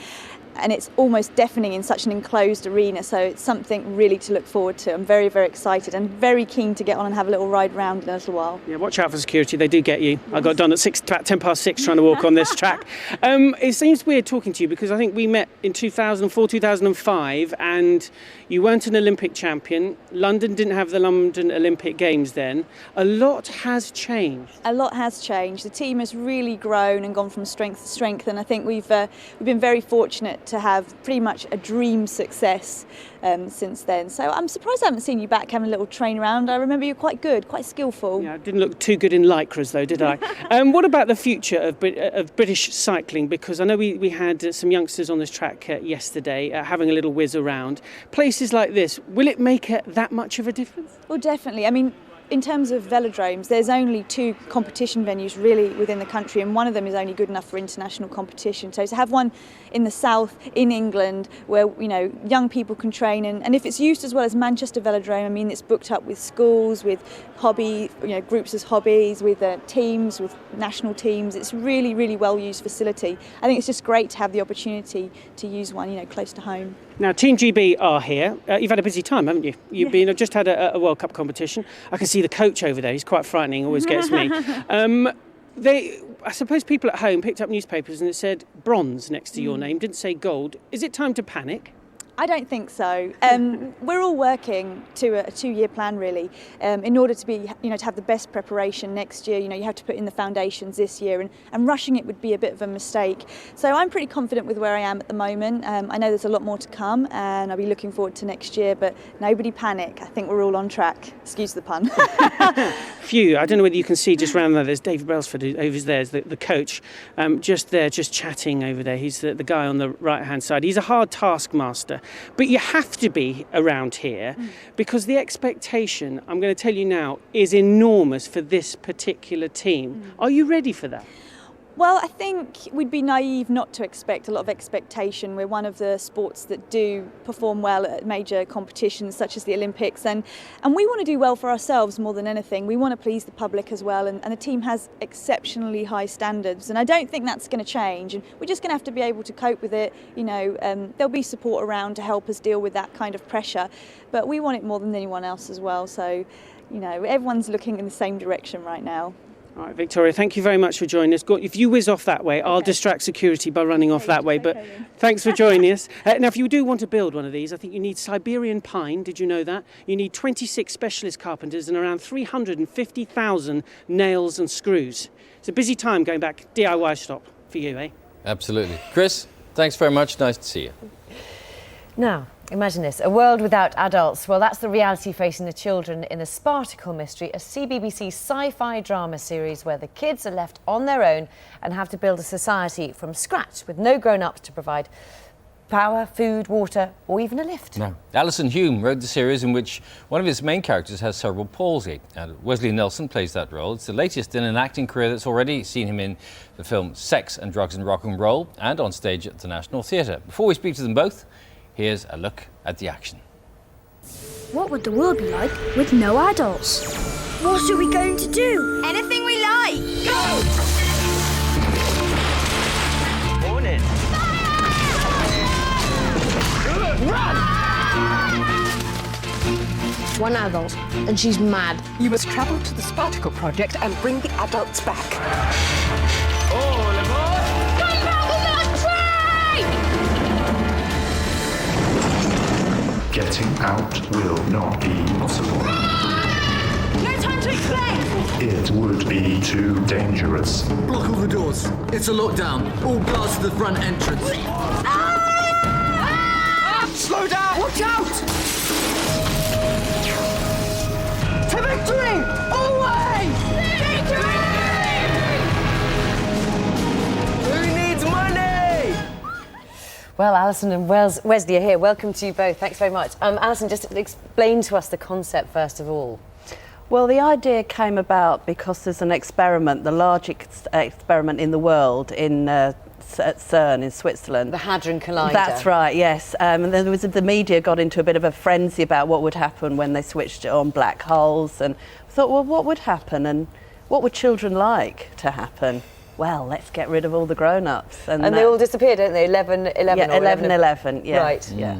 And it's almost deafening in such an enclosed arena, so it's something really to look forward to. I'm very, very excited and very keen to get on and have a little ride round in a little while. Yeah, watch out for security, they do get you. Yes. I got done at about 10 past 6 trying to walk on this track. It seems weird talking to you because I think we met in 2004, 2005, and you weren't an Olympic champion. London didn't have the London Olympic Games then. A lot has changed. A lot has changed. The team has really grown and gone from strength to strength, and I think we've been very fortunate to have pretty much a dream success since then. So I'm surprised I haven't seen you back having a little train around. I remember you were quite good, quite skillful. Yeah, I didn't look too good in lycras though, did I? What about the future of British cycling? Because I know we had some youngsters on this track yesterday having a little whiz around. Places like this, will it make that much of a difference? Well, definitely. I mean, in terms of velodromes, there's only 2 competition venues really within the country, and one of them is only good enough for international competition. So to have one in the south, in England, where young people can train, and if it's used as well as Manchester Velodrome, I mean, it's booked up with schools, with hobby, groups as hobbies, with teams, with national teams. It's really, really well used facility. I think it's just great to have the opportunity to use one, close to home. Now, Team GB are here. You've had a busy time, haven't you? You've just had a World Cup competition. I can see the coach over there. He's quite frightening, always gets me. I suppose people at home picked up newspapers and it said bronze next to your name, didn't say gold. Is it time to panic? I don't think so. We're all working to a 2-year plan, really, in order to be, to have the best preparation next year. You have to put in the foundations this year, and rushing it would be a bit of a mistake. So I'm pretty confident with where I am at the moment. I know there's a lot more to come, and I'll be looking forward to next year. But nobody panic. I think we're all on track. Excuse the pun. Phew, I don't know whether you can see just round there. There's David Brailsford over there, the coach, just there, just chatting over there. He's the guy on the right-hand side. He's a hard taskmaster. But you have to be around here because the expectation, I'm going to tell you now, is enormous for this particular team. Are you ready for that? Well, I think we'd be naive not to expect a lot of expectation. We're one of the sports that do perform well at major competitions such as the Olympics, and we want to do well for ourselves more than anything. We want to please the public as well, and the team has exceptionally high standards, and I don't think that's going to change, and we're just going to have to be able to cope with it. There'll be support around to help us deal with that kind of pressure, but we want it more than anyone else as well, so everyone's looking in the same direction right now. All right, Victoria, thank you very much for joining us. If you whiz off that way, I'll distract security by running off that way. But thanks for joining us. Now, if you do want to build one of these, I think you need Siberian pine. Did you know that? You need 26 specialist carpenters and around 350,000 nails and screws. It's a busy time going back DIY shop for you, eh? Absolutely. Chris, thanks very much. Nice to see you. Now, imagine this, a world without adults. Well, that's the reality facing the children in The Spartacle Mystery, a CBBC sci-fi drama series where the kids are left on their own and have to build a society from scratch with no grown-ups to provide power, food, water, or even a lift. No. Alison Hume wrote the series in which one of its main characters has cerebral palsy. And Wesley Nelson plays that role. It's the latest in an acting career that's already seen him in the film Sex and Drugs and Rock and Roll and on stage at the National Theatre. Before we speak to them both, here's a look at the action. What would the world be like with no adults? What are we going to do? Anything we like! Go! Morning. Run! One adult, and she's mad. You must travel to the Spartacle Project and bring the adults back. All aboard! Come back on that train! Getting out will not be possible. No time to explain! It would be too dangerous. Block all the doors. It's a lockdown. All guards to the front entrance. Slow down! Watch out! To victory! Always! Victory! Who needs money? Well, Alison and Wesley are here. Welcome to you both. Thanks very much. Alison, just explain to us the concept first of all. Well, the idea came about because there's an experiment, the largest experiment in the world at CERN in Switzerland. The Hadron Collider. That's right, yes. And then the media got into a bit of a frenzy about what would happen when they switched on black holes, and I thought, well, what would happen and what would children like to happen? Well, let's get rid of all the grown-ups. And they all disappear, don't they? 11, yeah, 11, yeah. Right. Yeah.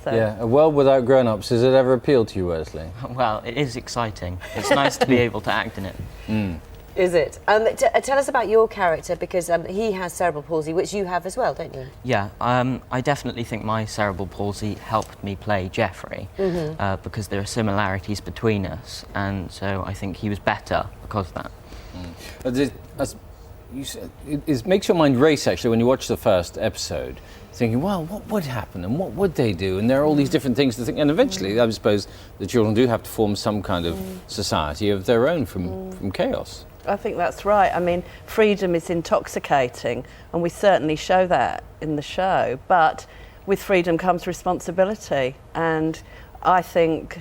So. Yeah, a world without grown-ups, has it ever appealed to you, Wesley? Well, it is exciting. It's nice to be able to act in it. Mm. Is it? Tell us about your character, because he has cerebral palsy, which you have as well, don't you? Yeah, I definitely think my cerebral palsy helped me play Geoffrey, because there are similarities between us, and so I think he was better because of that. It makes your mind race, actually, when you watch the first episode, thinking, well, what would happen and what would they do? And there are all these different things to think. And eventually, I suppose, the children do have to form some kind of society of their own from chaos. I think that's right. I mean, freedom is intoxicating, and we certainly show that in the show. But with freedom comes responsibility, and I think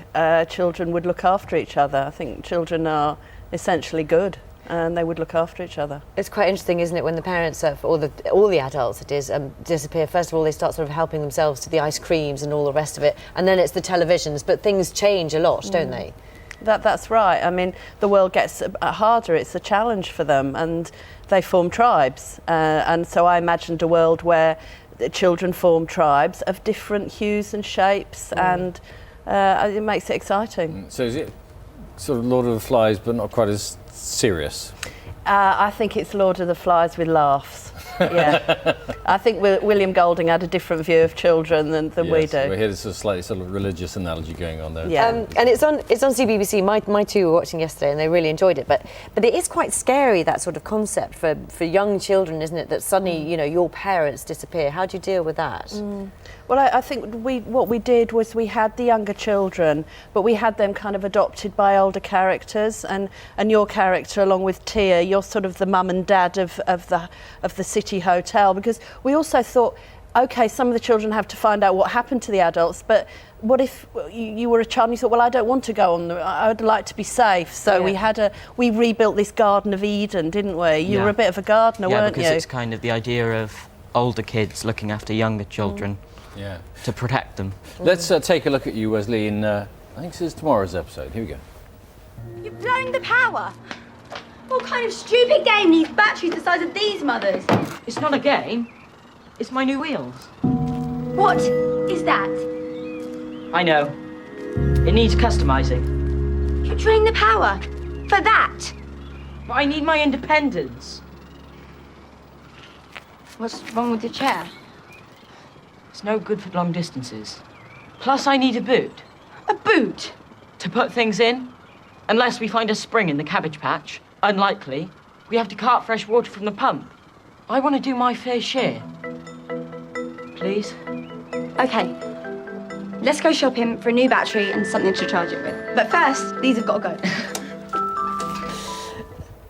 children would look after each other. I think children are essentially good, and they would look after each other. It's quite interesting, isn't it, when the parents, all the adults, disappear. First of all, they start sort of helping themselves to the ice creams and all the rest of it, and then it's the televisions. But things change a lot, don't they? That's right. I mean, the world gets harder. It's a challenge for them, and they form tribes. And so I imagined a world where the children form tribes of different hues and shapes, and it makes it exciting. So is it sort of Lord of the Flies, but not quite as serious? I think it's Lord of the Flies with laughs. Yeah. I think William Golding had a different view of children than we Yes, do. we hear this slightly sort of religious analogy going on there. Yeah. And it's on CBBC. My two were watching yesterday and they really enjoyed it. But it is quite scary, that sort of concept for young children, isn't it? That suddenly, you know, your parents disappear. How do you deal with that? Well, I think what we did was we had the younger children, but we had them kind of adopted by older characters, and your character, along with Tia, you're sort of the mum and dad of the city hotel, because we also thought, okay, some of the children have to find out what happened to the adults, but what if you were a child and you thought, well, I don't want to go on, I would like to be safe. So we rebuilt this Garden of Eden, didn't we? You were a bit of a gardener, weren't you? Yeah, because it's kind of the idea of older kids looking after younger children. Yeah. To protect them. Let's take a look at you, Wesley, in I think this is tomorrow's episode. Here we go. You've blown the power. What kind of stupid game needs batteries the size of these mothers? It's not a game. It's my new wheels. What is that? I know. It needs customising. You're draining the power for that. But I need my independence. What's wrong with your chair? It's no good for long distances. Plus, I need a boot. A boot? To put things in. Unless we find a spring in the cabbage patch. Unlikely. We have to cart fresh water from the pump. I want to do my fair share. Please? Okay. Let's go shopping for a new battery and something to charge it with. But first, these have got to go.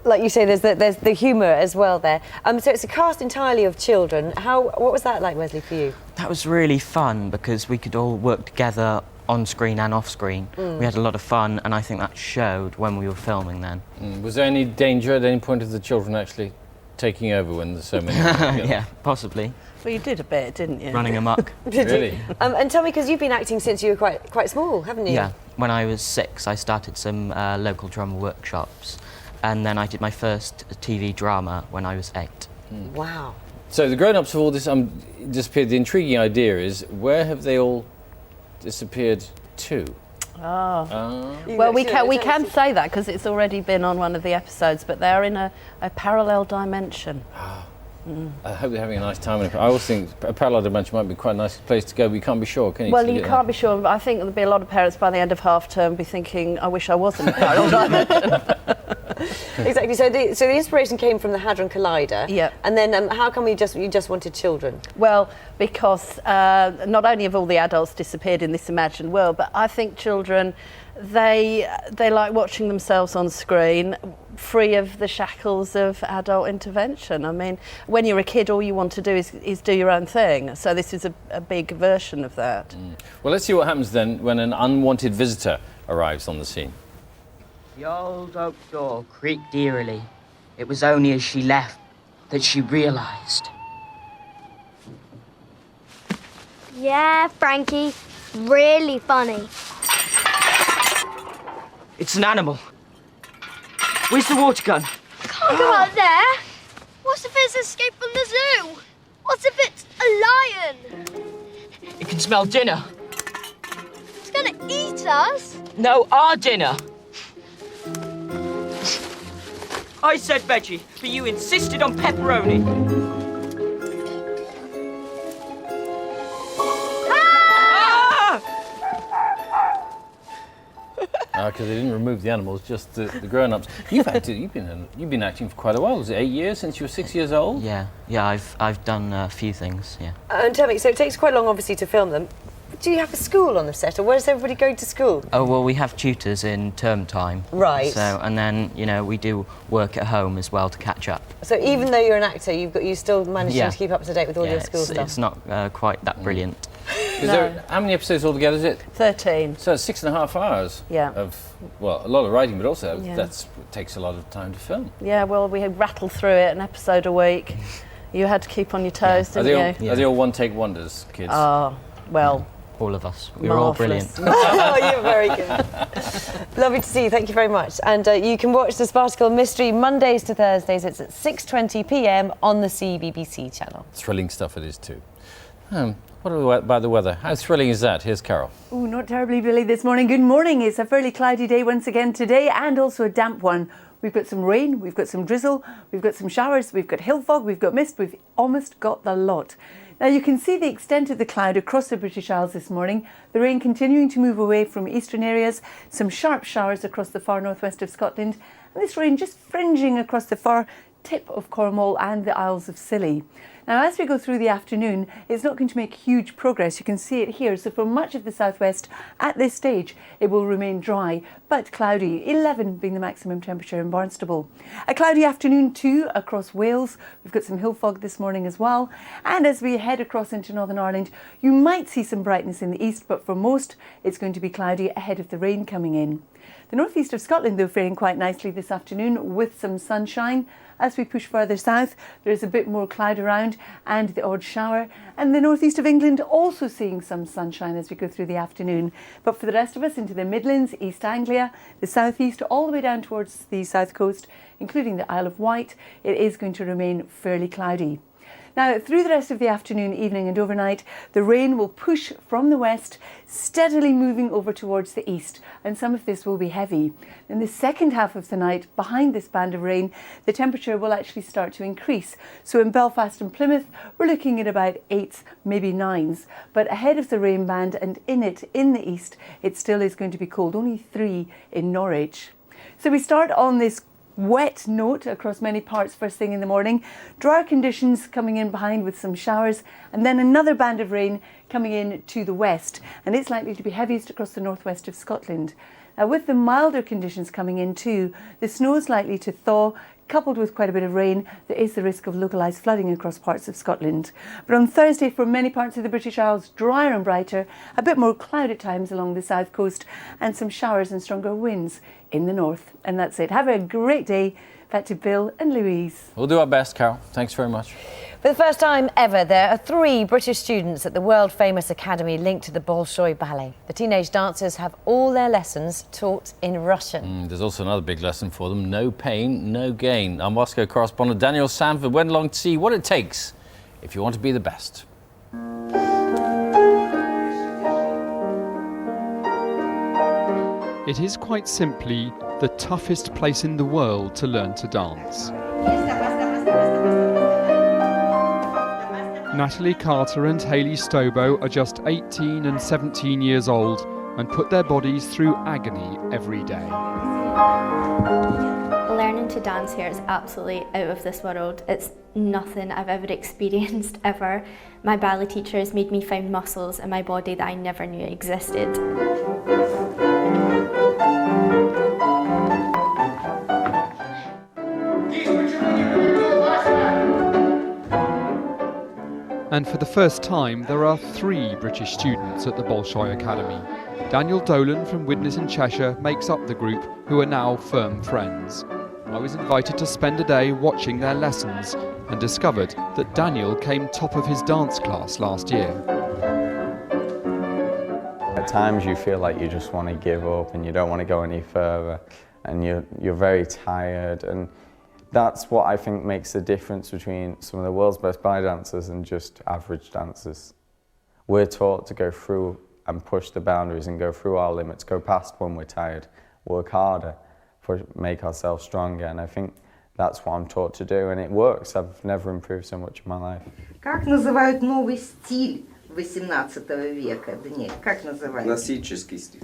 Like you say, there's the humour as well there. So it's a cast entirely of children. What was that like, Wesley, for you? That was really fun because we could all work together on screen and off screen. We had a lot of fun, and I think that showed when we were filming then. Was there any danger at any point of the children actually taking over when there's so many? Yeah, possibly. Well, you did a bit, didn't you? Running amok. Really? And tell me, because you've been acting since you were quite small, haven't you? Yeah. When I was 6, I started some local drama workshops, and then I did my first TV drama when I was 8. Wow. So the grown-ups of all this disappeared. The intriguing idea is, where have they all disappeared to? Well, we can say that because it's already been on one of the episodes, but they are in a parallel dimension. I hope they're having a nice time. I always think a parallel dimension might be quite a nice place to go, but you can't be sure, can you? Well, you can't be sure, but I think there'll be a lot of parents by the end of half term be thinking, I wish I was in a parallel dimension. Exactly. So the inspiration came from the Hadron Collider. Yeah. And then how come you just wanted children? Well, because not only have all the adults disappeared in this imagined world, but I think children, they like watching themselves on screen, free of the shackles of adult intervention. I mean, when you're a kid, all you want to do is do your own thing. So this is a big version of that. Well, let's see what happens then when an unwanted visitor arrives on the scene. The old oak door creaked eerily. It was only as she left that she realised. Yeah, Frankie. Really funny. It's an animal. Where's the water gun? Can't go out there. What if it's escaped from the zoo? What if it's a lion? It can smell dinner. It's gonna eat us. No, our dinner. I said veggie, but you insisted on pepperoni. Because they didn't remove the animals, just the grown-ups. You've been acting for quite a while. Was it 8 years since you were 6 years old? Yeah, I've done a few things. Yeah. And tell me, so it takes quite long, obviously, to film them. Do you have a school on the set, or where does everybody go to school? Oh well, we have tutors in term time. Right. So and then we do work at home as well to catch up. So even though you're an actor, you still manage to keep up to date with all your school stuff. It's not quite that brilliant. Is there, how many episodes altogether is it? 13. So it's 6.5 hours. Yeah. Of a lot of writing, but also that takes a lot of time to film. Yeah. Well, we rattled through it, an episode a week. You had to keep on your toes, didn't you? Are they all one-take wonders, kids? Oh, well. All of us. We were all brilliant. Oh, you're very good. Lovely to see you. Thank you very much. And you can watch The Spartacle Mystery Mondays to Thursdays. It's at 6:20 p.m. on the CBBC channel. Thrilling stuff it is too. What about the weather? How thrilling is that? Here's Carol. Oh, not terribly, Billy, this morning. Good morning. It's a fairly cloudy day once again today, and also a damp one, We've got some rain, we've got some drizzle, we've got some showers, we've got hill fog, we've got mist, we've almost got the lot. Now you can see the extent of the cloud across the British Isles this morning. The rain continuing to move away from eastern areas, some sharp showers across the far northwest of Scotland, and this rain just fringing across the far tip of Cornwall and the Isles of Scilly. Now as we go through the afternoon, it's not going to make huge progress. You can see it here. So for much of the southwest at this stage, it will remain dry but cloudy, 11 being the maximum temperature in Barnstaple. A cloudy afternoon too across Wales. We've got some hill fog this morning as well. And as we head across into Northern Ireland, you might see some brightness in the east, but for most, it's going to be cloudy ahead of the rain coming in. The northeast of Scotland, though, faring quite nicely this afternoon with some sunshine. As we push further south, there's a bit more cloud around and the odd shower. And the northeast of England also seeing some sunshine as we go through the afternoon. But for the rest of us, into the Midlands, East Anglia, the southeast, all the way down towards the south coast, including the Isle of Wight, it is going to remain fairly cloudy. Now, through the rest of the afternoon, evening and overnight, the rain will push from the west, steadily moving over towards the east, and some of this will be heavy. In the second half of the night, behind this band of rain, the temperature will actually start to increase. So in Belfast and Plymouth, we're looking at about 8s, maybe 9s. But ahead of the rain band and in it, in the east, it still is going to be cold, only 3 in Norwich. So we start on this wet note across many parts first thing in the morning. Drier conditions coming in behind with some showers, and then another band of rain coming in to the west, and it's likely to be heaviest across the northwest of Scotland. Now with the milder conditions coming in too, the snow is likely to thaw. Coupled with quite a bit of rain, there is the risk of localised flooding across parts of Scotland. But on Thursday, for many parts of the British Isles, drier and brighter, a bit more cloud at times along the south coast, and some showers and stronger winds in the north. And that's it. Have a great day. Back to Bill and Louise. We'll do our best, Carol. Thanks very much. For the first time ever, there are 3 British students at the world-famous academy linked to the Bolshoi Ballet. The teenage dancers have all their lessons taught in Russian. There's also another big lesson for them. No pain, no gain. Our Moscow correspondent Daniel Sanford went along to see what it takes if you want to be the best. It is quite simply the toughest place in the world to learn to dance. Natalie Carter and Hayley Stobo are just 18 and 17 years old and put their bodies through agony every day. Learning to dance here is absolutely out of this world. It's nothing I've ever experienced ever. My ballet teacher has made me find muscles in my body that I never knew existed. And for the first time, there are 3 British students at the Bolshoi Academy. Daniel Dolan from Widnes in Cheshire makes up the group, who are now firm friends. I was invited to spend a day watching their lessons and discovered that Daniel came top of his dance class last year. At times you feel like you just want to give up and you don't want to go any further, and you're very tired, and that's what I think makes the difference between some of the world's best ballet dancers and just average dancers. We're taught to go through and push the boundaries and go through our limits, go past when we're tired, work harder, make ourselves stronger, and I think that's what I'm taught to do, and it works. I've never improved so much in my life. Как называют новый стиль 18 века? Даниэль, как называют? Классический стиль.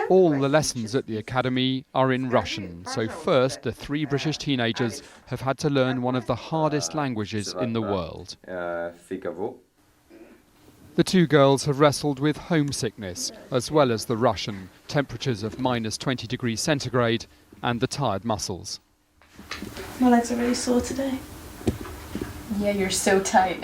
All the lessons at the academy are in Russian, so first the 3 British teenagers have had to learn one of the hardest languages in the world. The 2 girls have wrestled with homesickness, as well as the Russian, temperatures of minus 20 degrees centigrade, and the tired muscles. My legs are really sore today. Yeah, you're so tight.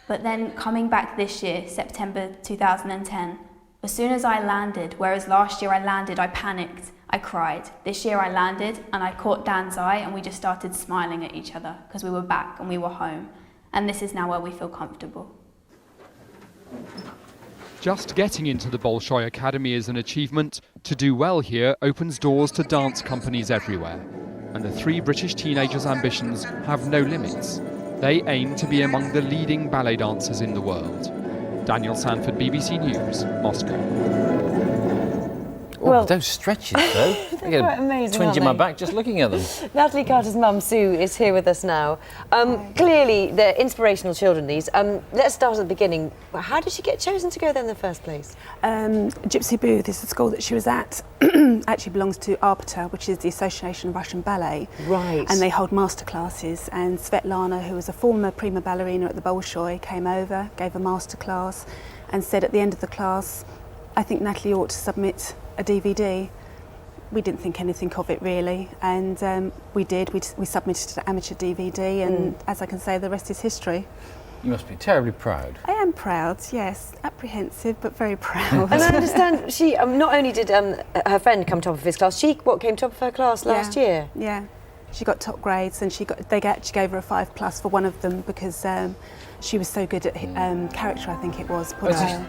But then coming back this year, September 2010, as soon as I landed, whereas last year I landed, I panicked, I cried. This year I landed and I caught Dan's eye and we just started smiling at each other because we were back and we were home. And this is now where we feel comfortable. Just getting into the Bolshoi Academy is an achievement. To do well here opens doors to dance companies everywhere. And the 3 British teenagers' ambitions have no limits. They aim to be among the leading ballet dancers in the world. Daniel Sanford, BBC News, Moscow. Oh, those stretches, though. I get quite a amazing, twinge aren't in my they? back just looking at them. Natalie Carter's mum, Sue, is here with us now. Clearly, they're inspirational children, these. Let's start at the beginning. How did she get chosen to go there in the first place? Gypsy Booth is the school that she was at. Actually belongs to ARPTA, which is the Association of Russian Ballet. Right. And they hold master classes. And Svetlana, who was a former prima ballerina at the Bolshoi, came over, gave a master class, and said at the end of the class, I think Natalie ought to submit a DVD. We didn't think anything of it really, and we did. We submitted an amateur DVD, and as I can say, the rest is history. You must be terribly proud. I am proud, yes. Apprehensive, but very proud. And I understand she not only did her friend come top of his class, she came top of her class last year. Yeah, she got top grades, and they actually gave her a 5+ for one of them because she was so good at character, I think it was.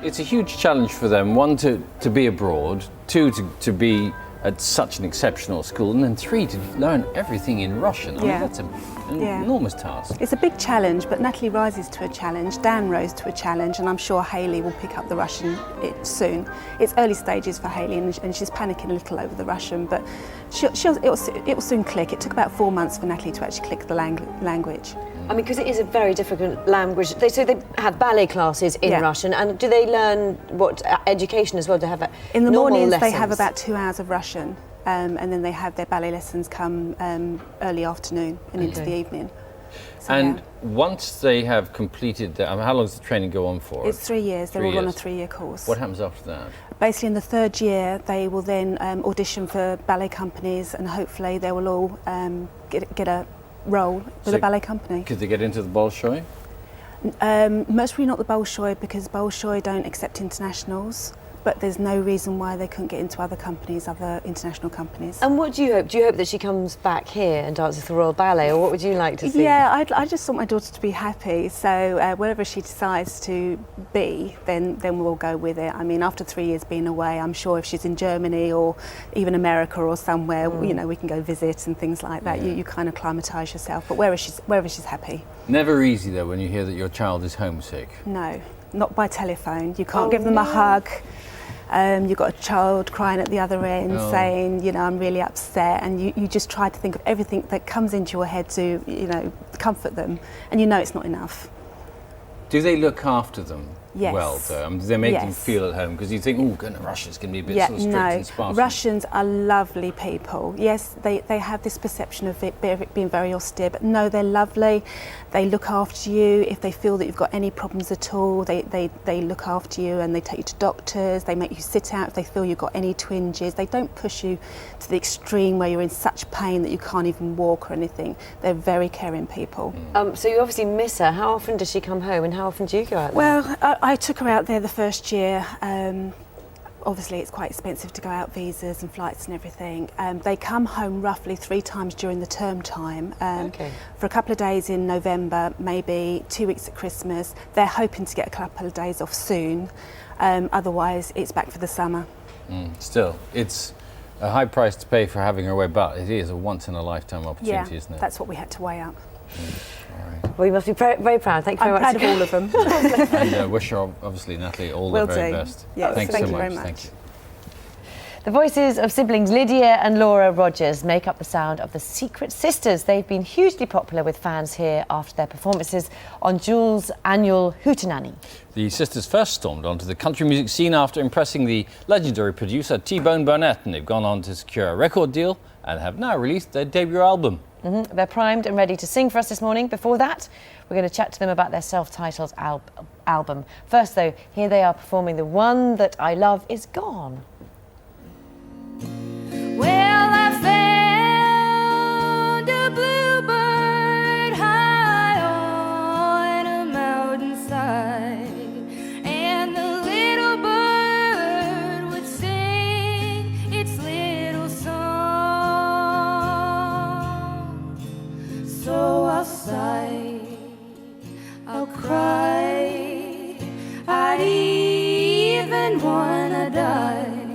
It's a huge challenge for them. One, to be abroad. Two, to be at such an exceptional school, and then three, to learn everything in Russian. I mean, that's an enormous task. It's a big challenge, but Natalie rises to a challenge. Dan rose to a challenge, and I'm sure Hayley will pick up the Russian soon. It's early stages for Hayley, and she's panicking a little over the Russian, but it will soon click. It took about 4 months for Natalie to actually click the language. I mean, because it is a very difficult language. So they have ballet classes in Russian, and do they learn what education as well? To have in the normal mornings lessons? they have about 2 hours of Russian, and then they have their ballet lessons come early afternoon and into the evening. So, and once they have completed that, how long does the training go on for? It's 3 years. They're all on a 3-year course. What happens after that? Basically, in the 3rd year, they will then audition for ballet companies, and hopefully they will all get a role with a ballet company. Could they get into the Bolshoi? Most probably not the Bolshoi, because Bolshoi don't accept internationals, but there's no reason why they couldn't get into other companies, other international companies. And what do you hope? Do you hope that she comes back here and dances the Royal Ballet, or what would you like to see? Yeah, I just want my daughter to be happy, so wherever she decides to be, then we'll go with it. I mean, after 3 years being away, I'm sure if she's in Germany or even America or somewhere, you know, we can go visit and things like that. You kind of climatise yourself, but wherever she's happy. Never easy though when you hear that your child is homesick. No, not by telephone. You can't give them a hug. You've got a child crying at the other end saying, you know, I'm really upset, and you just try to think of everything that comes into your head to, you know, comfort them, and you know it's not enough. Do they look after them Yes. well though? I mean, do they make them Yes. feel at home? Because you think, oh, going to Russia's going to be a bit sort of strict and sparse. Russians are lovely people. Yes, they have this perception of it being very austere, but no, they're lovely. They look after you. If they feel that you've got any problems at all, they look after you, and they take you to doctors. They make you sit out if they feel you've got any twinges. They don't push you to the extreme where you're in such pain that you can't even walk or anything. They're very caring people. So you obviously miss her. How often does she come home, and how often do you go out there? Well, I took her out there the first year. Obviously, it's quite expensive to go out, visas and flights and everything. They come home roughly 3 times during the term time. For a couple of days in November, maybe 2 weeks at Christmas. They're hoping to get a couple of days off soon. Otherwise, it's back for the summer. Still, it's a high price to pay for having her away, but it is a once-in-a-lifetime opportunity, isn't it? That's what we had to weigh up. Well, you must be very proud. Thank you very much. I'm proud of all of them. And wish her, obviously, Natalie, all Will the very do. best. Yes, Thanks thank so you much. very much. Thank you. The voices of siblings Lydia and Laura Rogers make up the sound of the Secret Sisters. They've been hugely popular with fans here after their performances on Jules' annual Hootenanny. The sisters first stormed onto the country music scene after impressing the legendary producer T-Bone Burnett, and they've gone on to secure a record deal and have now released their debut album. They're primed and ready to sing for us this morning. Before that, we're going to chat to them about their self-titled album. First, though, here they are performing The One That I Love Is Gone. Well, I found a bluebird high on a mountainside, and the little bird would sing its little song. So I'll sigh, I'll cry, I'd even wanna die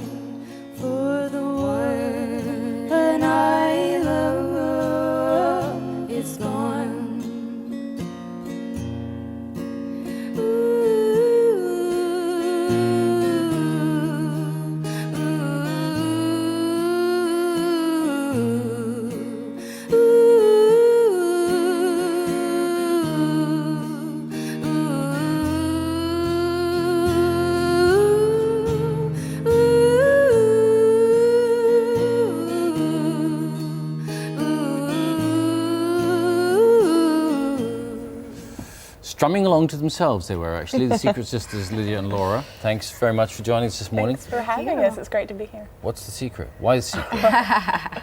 strumming along to themselves, they were actually, the Secret Sisters, Lydia and Laura. Thanks very much for joining us this morning. Thanks for having us. It's great to be here. What's the secret? Why the secret?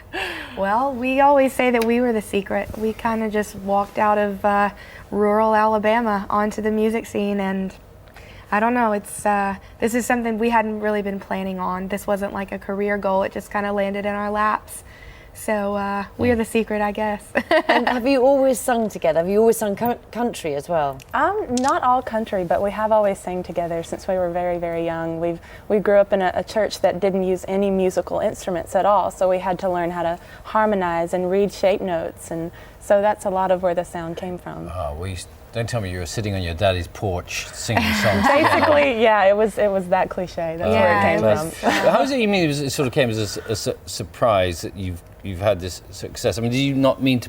Well, we always say that we were the secret. We kind of just walked out of rural Alabama onto the music scene, and I don't know, this is something we hadn't really been planning on. This wasn't like a career goal, it just kind of landed in our laps. So we're the secret, I guess. And have you always sung together? Have you always sung country as well? Not all country, but we have always sang together since we were very, very young. We grew up in a church that didn't use any musical instruments at all, so we had to learn how to harmonize and read shape notes, and so that's a lot of where the sound came from. Don't tell me you were sitting on your daddy's porch singing songs. Basically, yeah, it was that cliche. That's where it came from. How is it? You mean it sort of came as a surprise that you've had this success? I mean, do you not mean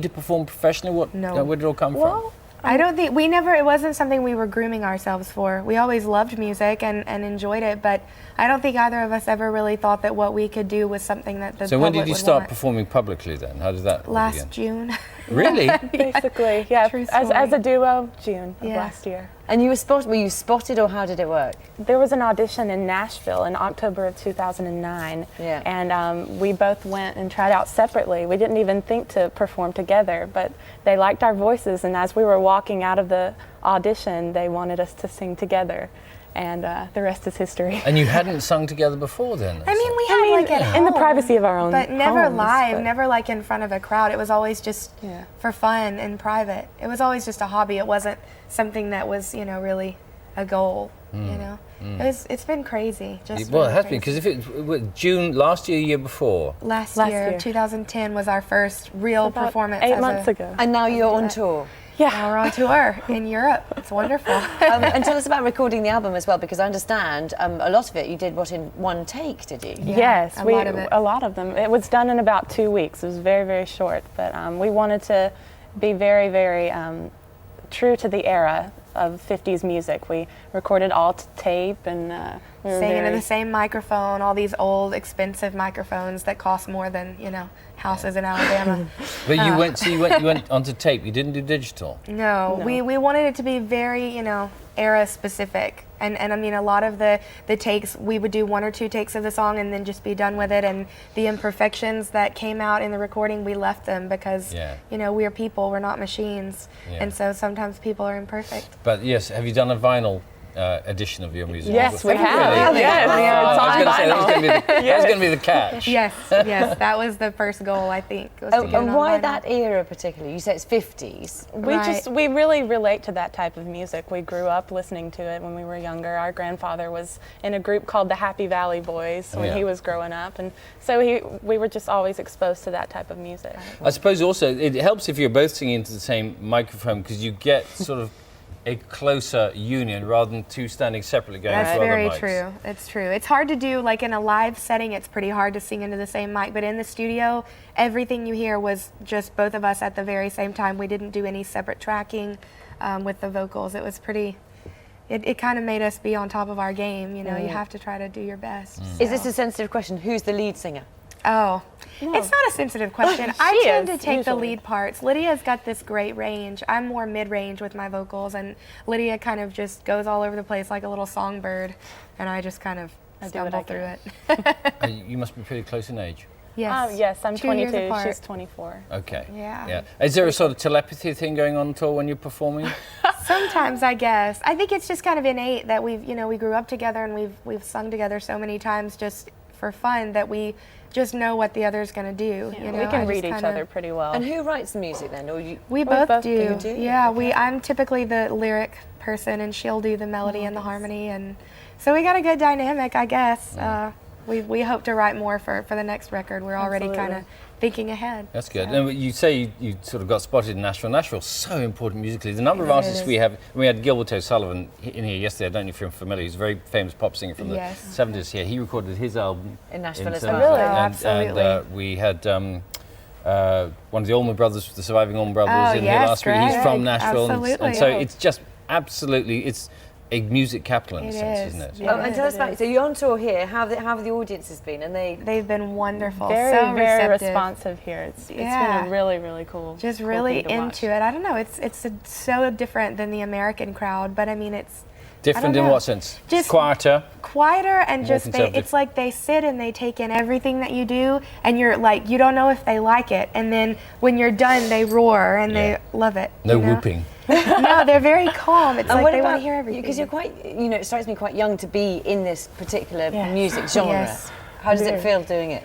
to perform professionally? No. Where did it all come from? I don't think it wasn't something we were grooming ourselves for. We always loved music and enjoyed it, but I don't think either of us ever really thought that what we could do was something that the So public when did you would start want. performing publicly then? How did that all Last begin? June. Really? Basically, yeah. As a duo, June of Yeah. last year. And were you spotted, or how did it work? There was an audition in Nashville in October of 2009, and we both went and tried out separately. We didn't even think to perform together, but they liked our voices, and as we were walking out of the audition, they wanted us to sing together, and the rest is history. And you hadn't sung together before then? I mean, we had like at in the home, privacy of our own but never homes, live, but- never like in front of a crowd. It was always just for fun and private. It was always just a hobby. It wasn't something that was, really a goal. It's been crazy. Just Well, really it has been, crazy. because if it June last year before. Last Last year, year. 2010 was our first real About performance. 8 as months ago. And now you're on tour. Yeah. Now we're on tour in Europe. It's wonderful. And tell us about recording the album as well, because I understand a lot of it you did in one take, did you? Yes, a lot of it. A lot of them. It was done in about 2 weeks. It was very, very short, but we wanted to be very, very true to the era of 50s music. We recorded all to tape, and we were Singing into very... the same microphone, all these old, expensive microphones that cost more than, houses in Alabama. But you went onto tape. You didn't do digital. No, we wanted it to be very, era specific. And I mean, a lot of the takes, we would do 1 or 2 takes of the song and then just be done with it. And the imperfections that came out in the recording, we left them because, we're people, we're not machines. Yeah. And so sometimes people are imperfect. But yes, have you done a vinyl edition of your music? Yes, we have. Really? Yes, it's on vinyl. That was going to be the catch. Yes, that was the first goal, I think. Was to get it And on why vinyl. that era particularly? You say it's 50s. We really relate to that type of music. We grew up listening to it when we were younger. Our grandfather was in a group called the Happy Valley Boys when he was growing up, and so we were just always exposed to that type of music. I suppose also it helps if you're both singing into the same microphone, because you get sort of a closer union rather than two standing separately going That's into other very mics. true. It's true. It's hard to do, like in a live setting, it's pretty hard to sing into the same mic, but in the studio, everything you hear was just both of us at the very same time. We didn't do any separate tracking with the vocals. It was pretty, it kind of made us be on top of our game. You have to try to do your best. Is this a sensitive question? Who's the lead singer? Oh, it's not a sensitive question. I She tend is, to take the usually. lead parts. Lydia's got this great range. I'm more mid-range with my vocals, and Lydia kind of just goes all over the place like a little songbird, and I just kind of stumble through it. You must be pretty close in age. Yes. Yes, I'm 2 years 22. apart. She's 24. Okay. Yeah. Is there a sort of telepathy thing going on at all when you're performing? Sometimes, I guess. I think it's just kind of innate that we grew up together and we've sung together so many times just for fun that we just know what the other's going to do. Yeah, we can read each other pretty well. And who writes the music then? Or you? We both do. You do? Yeah, I'm typically the lyric person, and she'll do the melody and the harmony, and so we got a good dynamic, I guess. We hope to write more for the next record. We're already kind of thinking ahead. That's good. And you say you sort of got spotted in Nashville. Nashville's so important musically. The number of artists we have, we had Gilbert O'Sullivan in here yesterday. I don't know if you're familiar. He's a very famous pop singer from the 70s here. He recorded his album in Nashville as Tennessee. well. Really? And Absolutely. we had one of the Allman Brothers, the surviving Allman Brothers, Oh, in here yes, last week. He's Greg. from Nashville. Absolutely. And so it's just absolutely, a music capital in a sense, isn't it? Oh, and tell us about, so you're on tour here, how have the audiences been? And they've been wonderful, Very, so very receptive. responsive here. It's been Yeah. a really, really cool. Just cool really thing to watch. into it. I don't know. It's so different than the American crowd, but I mean it's Different in what sense? Just quieter. Quieter and More just conservative. it's like they sit and they take in everything that you do, and you're like you don't know if they like it, and then when you're done they roar and they love it. No you know? whooping. No, they're very calm. It's And like what they want about- to hear everything. Because you're quite, it strikes me quite young to be in this particular Yes. music genre. Yes. How does it Very. feel doing it?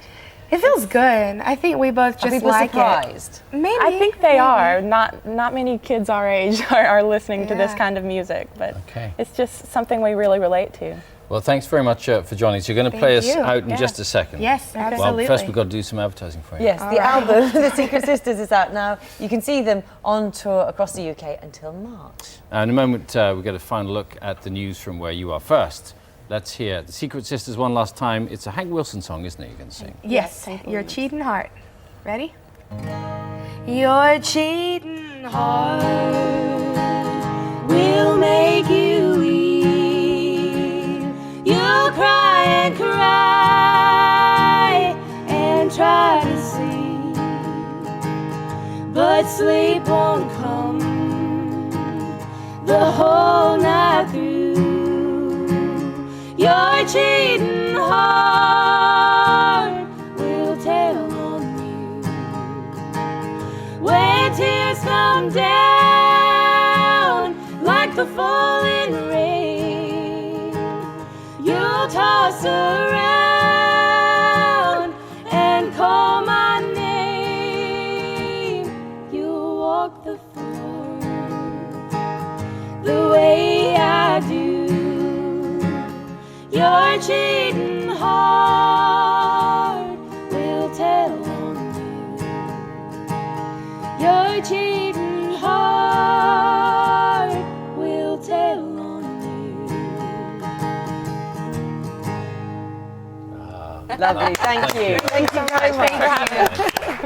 It feels good. I think we both Are just people like surprised? it. Maybe. I think they are. Not many kids our age are listening to this Yeah. kind of music, but Okay. it's just something we really relate to. Well, thanks very much for joining us. You're going to play us Thank you. out in Yeah. just a second. Yes, Well, absolutely. first we've got to do some advertising for you. Yes, the album, The Secret Sisters, is out now. You can see them on tour across the UK until March. In a moment, we get a final look at the news from where you are. First, let's hear The Secret Sisters one last time. It's a Hank Wilson song, isn't it, you're going to sing? Yes, your cheating heart. Ready? Your cheating heart will make you weep. You'll cry and cry and try to sleep, but sleep won't come the whole night through. Your cheating heart will tell on you when tears come down like the falling rain. You'll toss around and call my name. You'll walk the floor the way I do. Your cheating heart will tell on you. Your cheating heart will tell on you. Lovely, thank you. Thank you very much. Thank you for having us.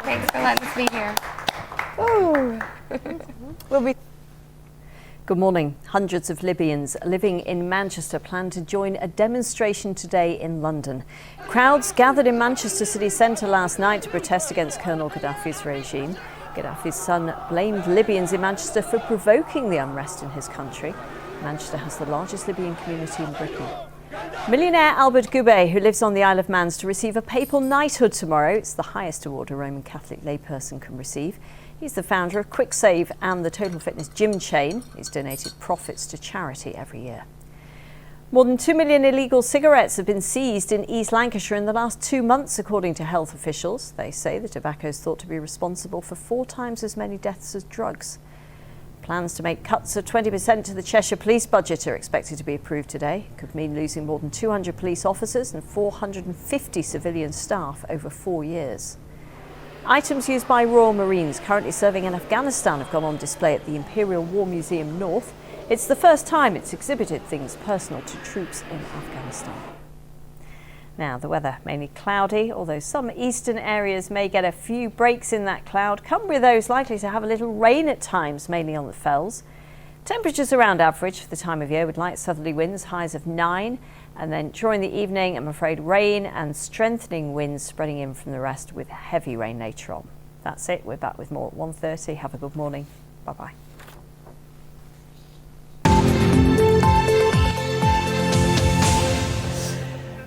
Thanks for letting us be here. We'll be. Good morning. Hundreds of Libyans living in Manchester plan to join a demonstration today in London. Crowds gathered in Manchester city centre last night to protest against Colonel Gaddafi's regime. Gaddafi's son blamed Libyans in Manchester for provoking the unrest in his country. Manchester has the largest Libyan community in Britain. Millionaire Albert Goubet, who lives on the Isle of Man, is to receive a papal knighthood tomorrow. It's the highest award a Roman Catholic layperson can receive. He's the founder of QuickSave and the Total Fitness gym chain. He's donated profits to charity every year. More than 2 million illegal cigarettes have been seized in East Lancashire in the last 2 months, according to health officials. They say the tobacco is thought to be responsible for 4 times as many deaths as drugs. Plans to make cuts of 20% to the Cheshire Police budget are expected to be approved today. It could mean losing more than 200 police officers and 450 civilian staff over 4 years. Items used by Royal Marines currently serving in Afghanistan have gone on display at the Imperial War Museum North. It's the first time it's exhibited things personal to troops in Afghanistan. Now, the weather, mainly cloudy, although some eastern areas may get a few breaks in that cloud. Come with those likely to have a little rain at times, mainly on the fells. Temperatures around average for the time of year with light southerly winds, highs of 9. And then during the evening, I'm afraid rain and strengthening winds spreading in from the west with heavy rain later on. That's it. We're back with more at 1:30. Have a good morning. Bye-bye.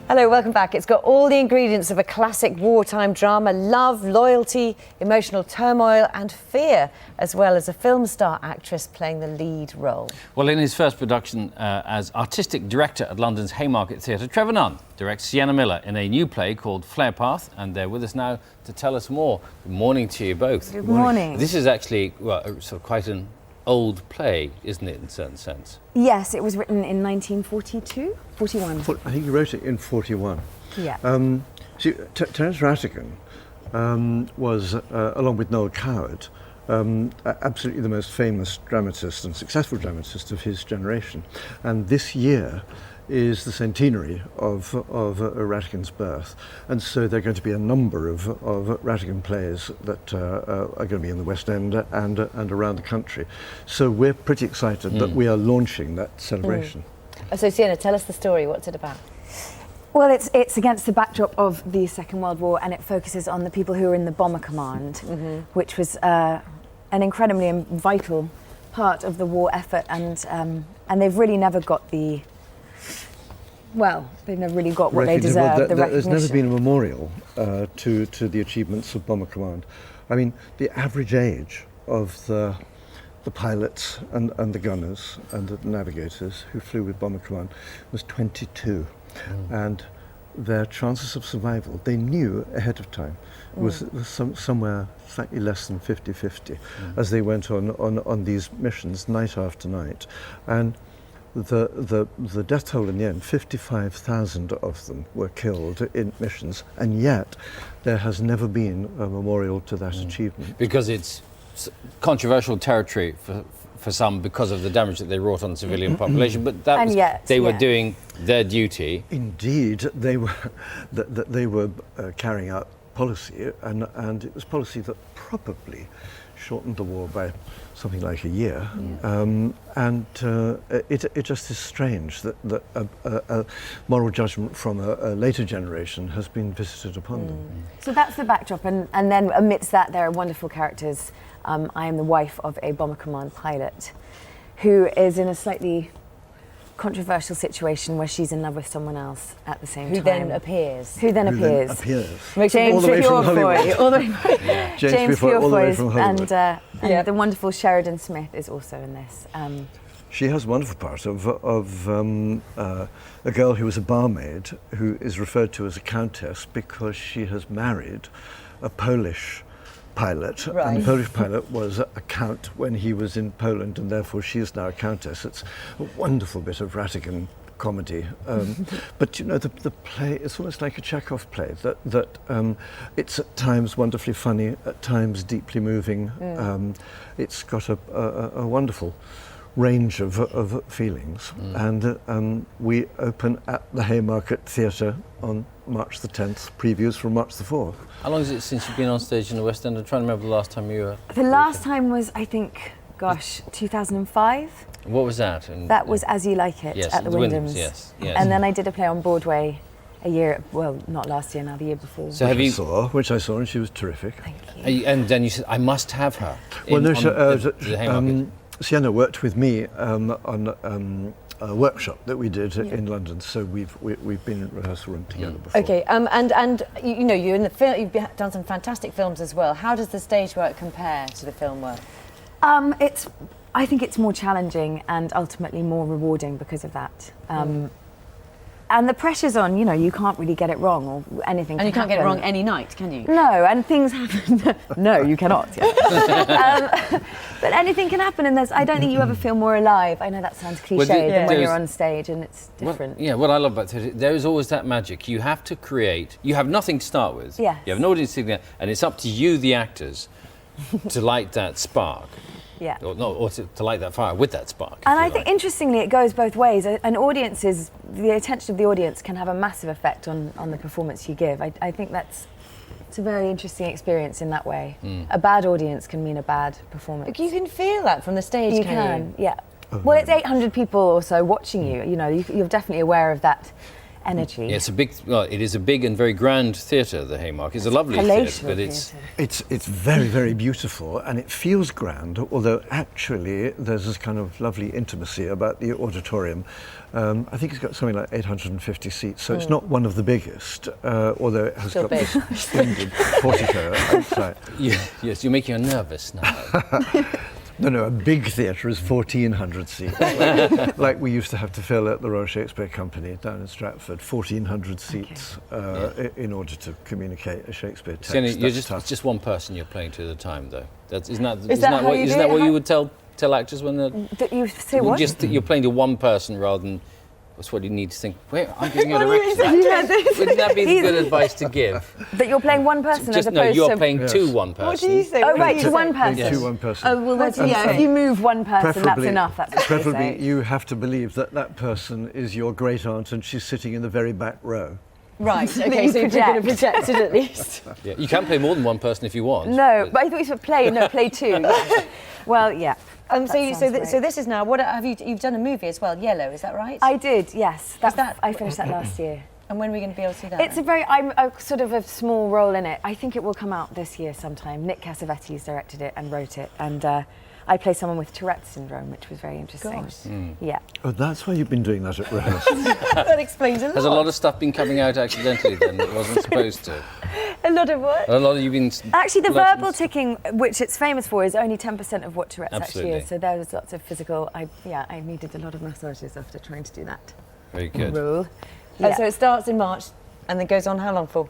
Hello, welcome back. It's got all the ingredients of a classic wartime drama: love, loyalty, emotional turmoil and fear, as well as a film star actress playing the lead role. Well, in his first production as artistic director at London's Haymarket Theatre, Trevor Nunn directs Sienna Miller in a new play called Flare Path, and they're with us now to tell us more. Good morning to you both. Good morning. This is actually sort of quite an old play, isn't it, in a certain sense? Yes, it was written in 1942, 41. I think he wrote it in 41. Yeah. Terence Rattigan was, along with Noel Coward, absolutely the most famous dramatist and successful dramatist of his generation. And this year is the centenary of Rattigan's birth, and so there are going to be a number of Rattigan plays that are going to be in the West End and around the country. So we're pretty excited that we are launching that celebration. So Sienna, tell us the story. What's it about? Well, it's against the backdrop of the Second World War, and it focuses on the people who were in the Bomber Command, which was an incredibly vital part of the war effort, and they've really never got they've never really got what they deserve, the recognition. There's never been a memorial to the achievements of Bomber Command. I mean, the average age of the pilots and the gunners and the navigators who flew with Bomber Command was 22. And their chances of survival, they knew ahead of time, was somewhere slightly less than 50-50 as they went on these missions night after night. And the death toll in the end, 55,000 of them were killed in missions, and yet there has never been a memorial to that achievement. Because it's controversial territory for some because of the damage that they wrought on the civilian population, but that was, they were doing their duty. Indeed, they were carrying out policy, and it was policy that probably shortened the war by something like a year. It just is strange that a moral judgment from a later generation has been visited upon them. So that's the backdrop, and then amidst that there are wonderful characters. I am the wife of a Bomber Command pilot who is in a slightly controversial situation where she's in love with someone else at the same time. Who then appears. James Purefoy. James Purefoy and the wonderful Sheridan Smith is also in this. She has a wonderful part of a girl who was a barmaid who is referred to as a countess because she has married a Polish pilot, and the Polish pilot was a count when he was in Poland, and therefore she is now a countess. It's a wonderful bit of Rattigan comedy, but you know the play is almost like a Chekhov play. That it's at times wonderfully funny, at times deeply moving. It's got a wonderful range of feelings, and we open at the Haymarket Theatre on March the 10th, previews from March the 4th. How long is it since you've been on stage in the West End? I'm trying to remember the last time you were... The last time was, I think, 2005. What was that? That was As You Like It at the Wyndhams. Yes. And then I did a play on Broadway a year, well, not last year, now the year before. So which I saw, and she was terrific. Thank you. And then you said, I must have her. Sienna worked with me on a workshop that we did in London, so we've been in rehearsal room together before. Okay, and you know, you're in the film. You've done some fantastic films as well. How does the stage work compare to the film work? I think it's more challenging and ultimately more rewarding because of that. And the pressure's on, you know, you can't really get it wrong or anything. And you can't get it wrong any night, can you? No, and things happen. No, you cannot. But anything can happen, and I don't think you ever feel more alive. I know that sounds cliche than when you're on stage, and it's different. What I love about theatre, there is always that magic. You have to create. You have nothing to start with. Yes. You have an audience sitting there, and it's up to you, the actors, to light that spark. Yeah. Or to light that fire with that spark. And I think, interestingly, it goes both ways. The attention of the audience can have a massive effect on the performance you give. I think it's a very interesting experience in that way. A bad audience can mean a bad performance. You can feel that from the stage, you can, yeah. Well, it's 800 people or so watching you. You know, you're definitely aware of that energy. Yeah, it is a big and very grand theatre, the Haymarket. It's a lovely theatre, but it's very, very beautiful, and it feels grand, although actually there's this kind of lovely intimacy about the auditorium. I think it's got something like 850 seats, so it's not one of the biggest, although it has got this splendid portico outside. Yes, you're making me nervous now. No, a big theatre is 1,400 seats. like we used to have to fill at the Royal Shakespeare Company down in Stratford, 1,400 seats in order to communicate a Shakespeare text. It's just one person you're playing to at a time, though. Isn't that what you would tell actors when they're... That you say what? You're playing to one person rather than... That's what you need to think. Wait, I'm giving a direction. Wouldn't that be good advice to give? That you're playing one person as opposed to... you're playing to one person. What do you say? Oh, right, to one person. Yes. To one person. Oh, well, if you move one person, that's enough. That's what preferably, you have to believe that person is your great aunt and she's sitting in the very back row. Right, okay, so you're going to project it at least. Yeah, you can play more than one person if you want. No, but I thought you said play two. Yeah. Well, yeah. So this is now. What have you? You've done a movie as well, Yellow. Is that right? I did. Yes. I finished that last year. And when are we going to be able to see that? I'm a sort of a small role in it. I think it will come out this year sometime. Nick Cassavetes directed it and wrote it, and I play someone with Tourette's syndrome, which was very interesting. Yeah. Oh, that's why you've been doing that at rehearsal. That explains a lot. Has a lot of stuff been coming out accidentally then that wasn't supposed to? A lot of what? A lot of you been... Actually, the verbal ticking, which it's famous for, is only 10% of what Tourette's Absolutely. actually is. So there was lots of physical... I needed a lot of massages after trying to do that. Very good. Rule. So it starts in March and then goes on how long for?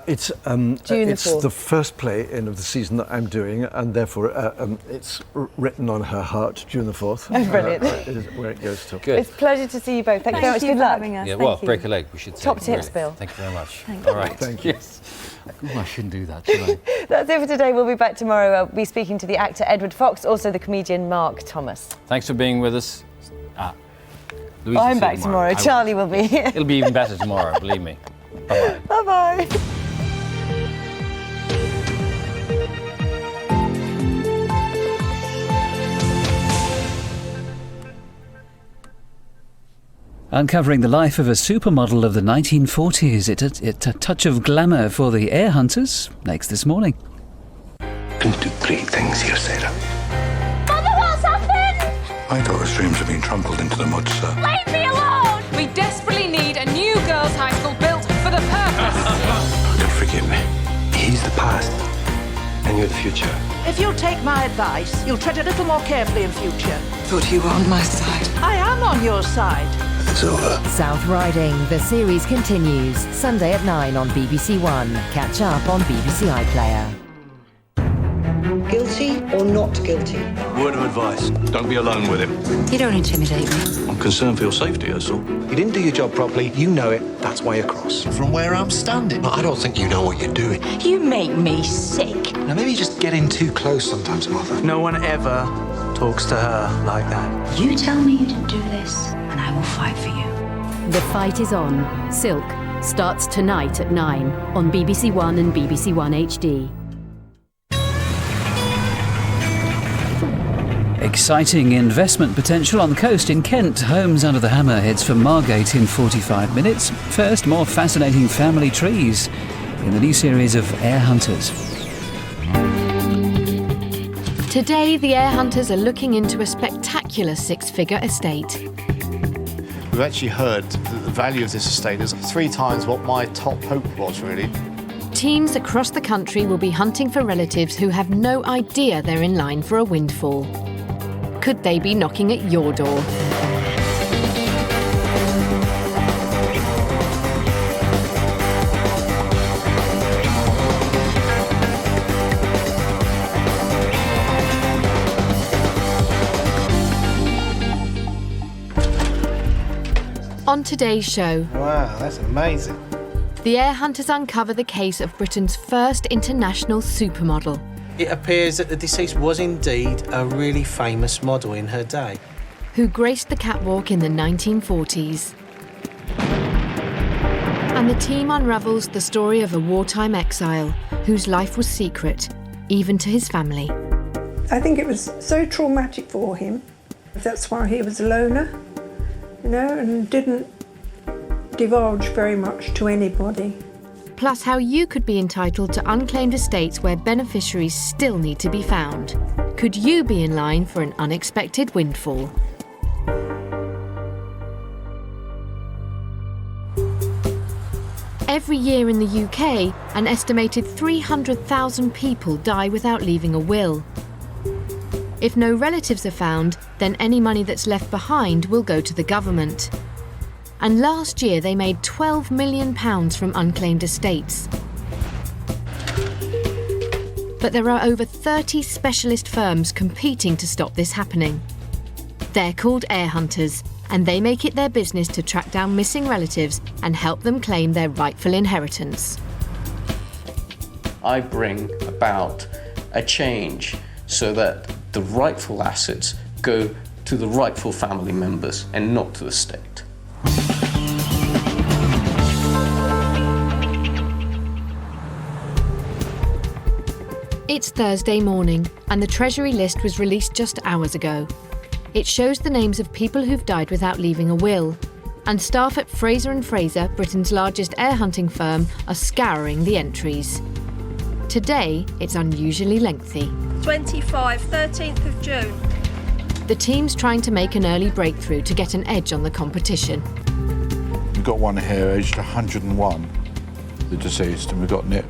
It's June the first play in of the season that I'm doing, and therefore it's written on her heart. June the 4th. Oh, brilliant. Is where it goes to. Good. It's a pleasure to see you both. Thank you very much. Good luck. Yeah, well, break a leg, we should say. Top tips, really. Bill. Thank you very much. Thank All you. right. Thank you. Yes. Ooh, I shouldn't do that, should I? That's it for today. We'll be back tomorrow. I'll be speaking to the actor Edward Fox, also the comedian Mark Thomas. Thanks for being with us. Louise I'm will see back you tomorrow. Charlie will be here. It'll be even better tomorrow, believe me. Bye-bye. Bye-bye. Uncovering the life of a supermodel of the 1940s, it's a touch of glamour for the air hunters. Next this morning. Don't do great things here, Sarah. Mother, what's happened? My daughter's dreams have been trampled into the mud, sir. Leave me alone! We desperately need a new girls' high school built for the purpose. Don't forgive me. He's the past, and you're the future. If you'll take my advice, you'll tread a little more carefully in future. Thought you were on my side. I am on your side. It's over. South Riding, the series continues. Sunday at 9 on BBC One. Catch up on BBC iPlayer. Guilty or not guilty? Word of advice, don't be alone with him. You don't intimidate me. I'm concerned for your safety, that's all. You didn't do your job properly, you know it, that's why you're cross. From where I'm standing. I don't think you know what you're doing. You make me sick. Now maybe just get in too close sometimes, Mother. No one ever talks to her like that. You tell me you didn't do this, and I will fight for you. The Fight is On. Silk starts tonight at 9 on BBC One and BBC One HD. Exciting investment potential on the coast in Kent. Homes Under the Hammer heads for Margate in 45 minutes. First, more fascinating family trees in the new series of Air Hunters. Today, the Air Hunters are looking into a spectacular six-figure estate. We've actually heard that the value of this estate is 3 times what my top hope was, really. Teams across the country will be hunting for relatives who have no idea they're in line for a windfall. Could they be knocking at your door? On today's show... Wow, that's amazing. The Air Hunters uncover the case of Britain's first international supermodel. It appears that the deceased was indeed a really famous model in her day. Who graced the catwalk in the 1940s. And the team unravels the story of a wartime exile whose life was secret, even to his family. I think it was so traumatic for him. That's why he was a loner, and didn't divulge very much to anybody. Plus how you could be entitled to unclaimed estates where beneficiaries still need to be found. Could you be in line for an unexpected windfall? Every year in the UK, an estimated 300,000 people die without leaving a will. If no relatives are found, then any money that's left behind will go to the government. And last year they made £12 million from unclaimed estates. But there are over 30 specialist firms competing to stop this happening. They're called Air Hunters, and they make it their business to track down missing relatives and help them claim their rightful inheritance. I bring about a change so that the rightful assets go to the rightful family members and not to the state. It's Thursday morning, and the Treasury list was released just hours ago. It shows the names of people who've died without leaving a will, and staff at Fraser & Fraser, Britain's largest heir hunting firm, are scouring the entries. Today, it's unusually lengthy. 25, 13th of June. The team's trying to make an early breakthrough to get an edge on the competition. We've got one here aged 101, the deceased, and we've got Nip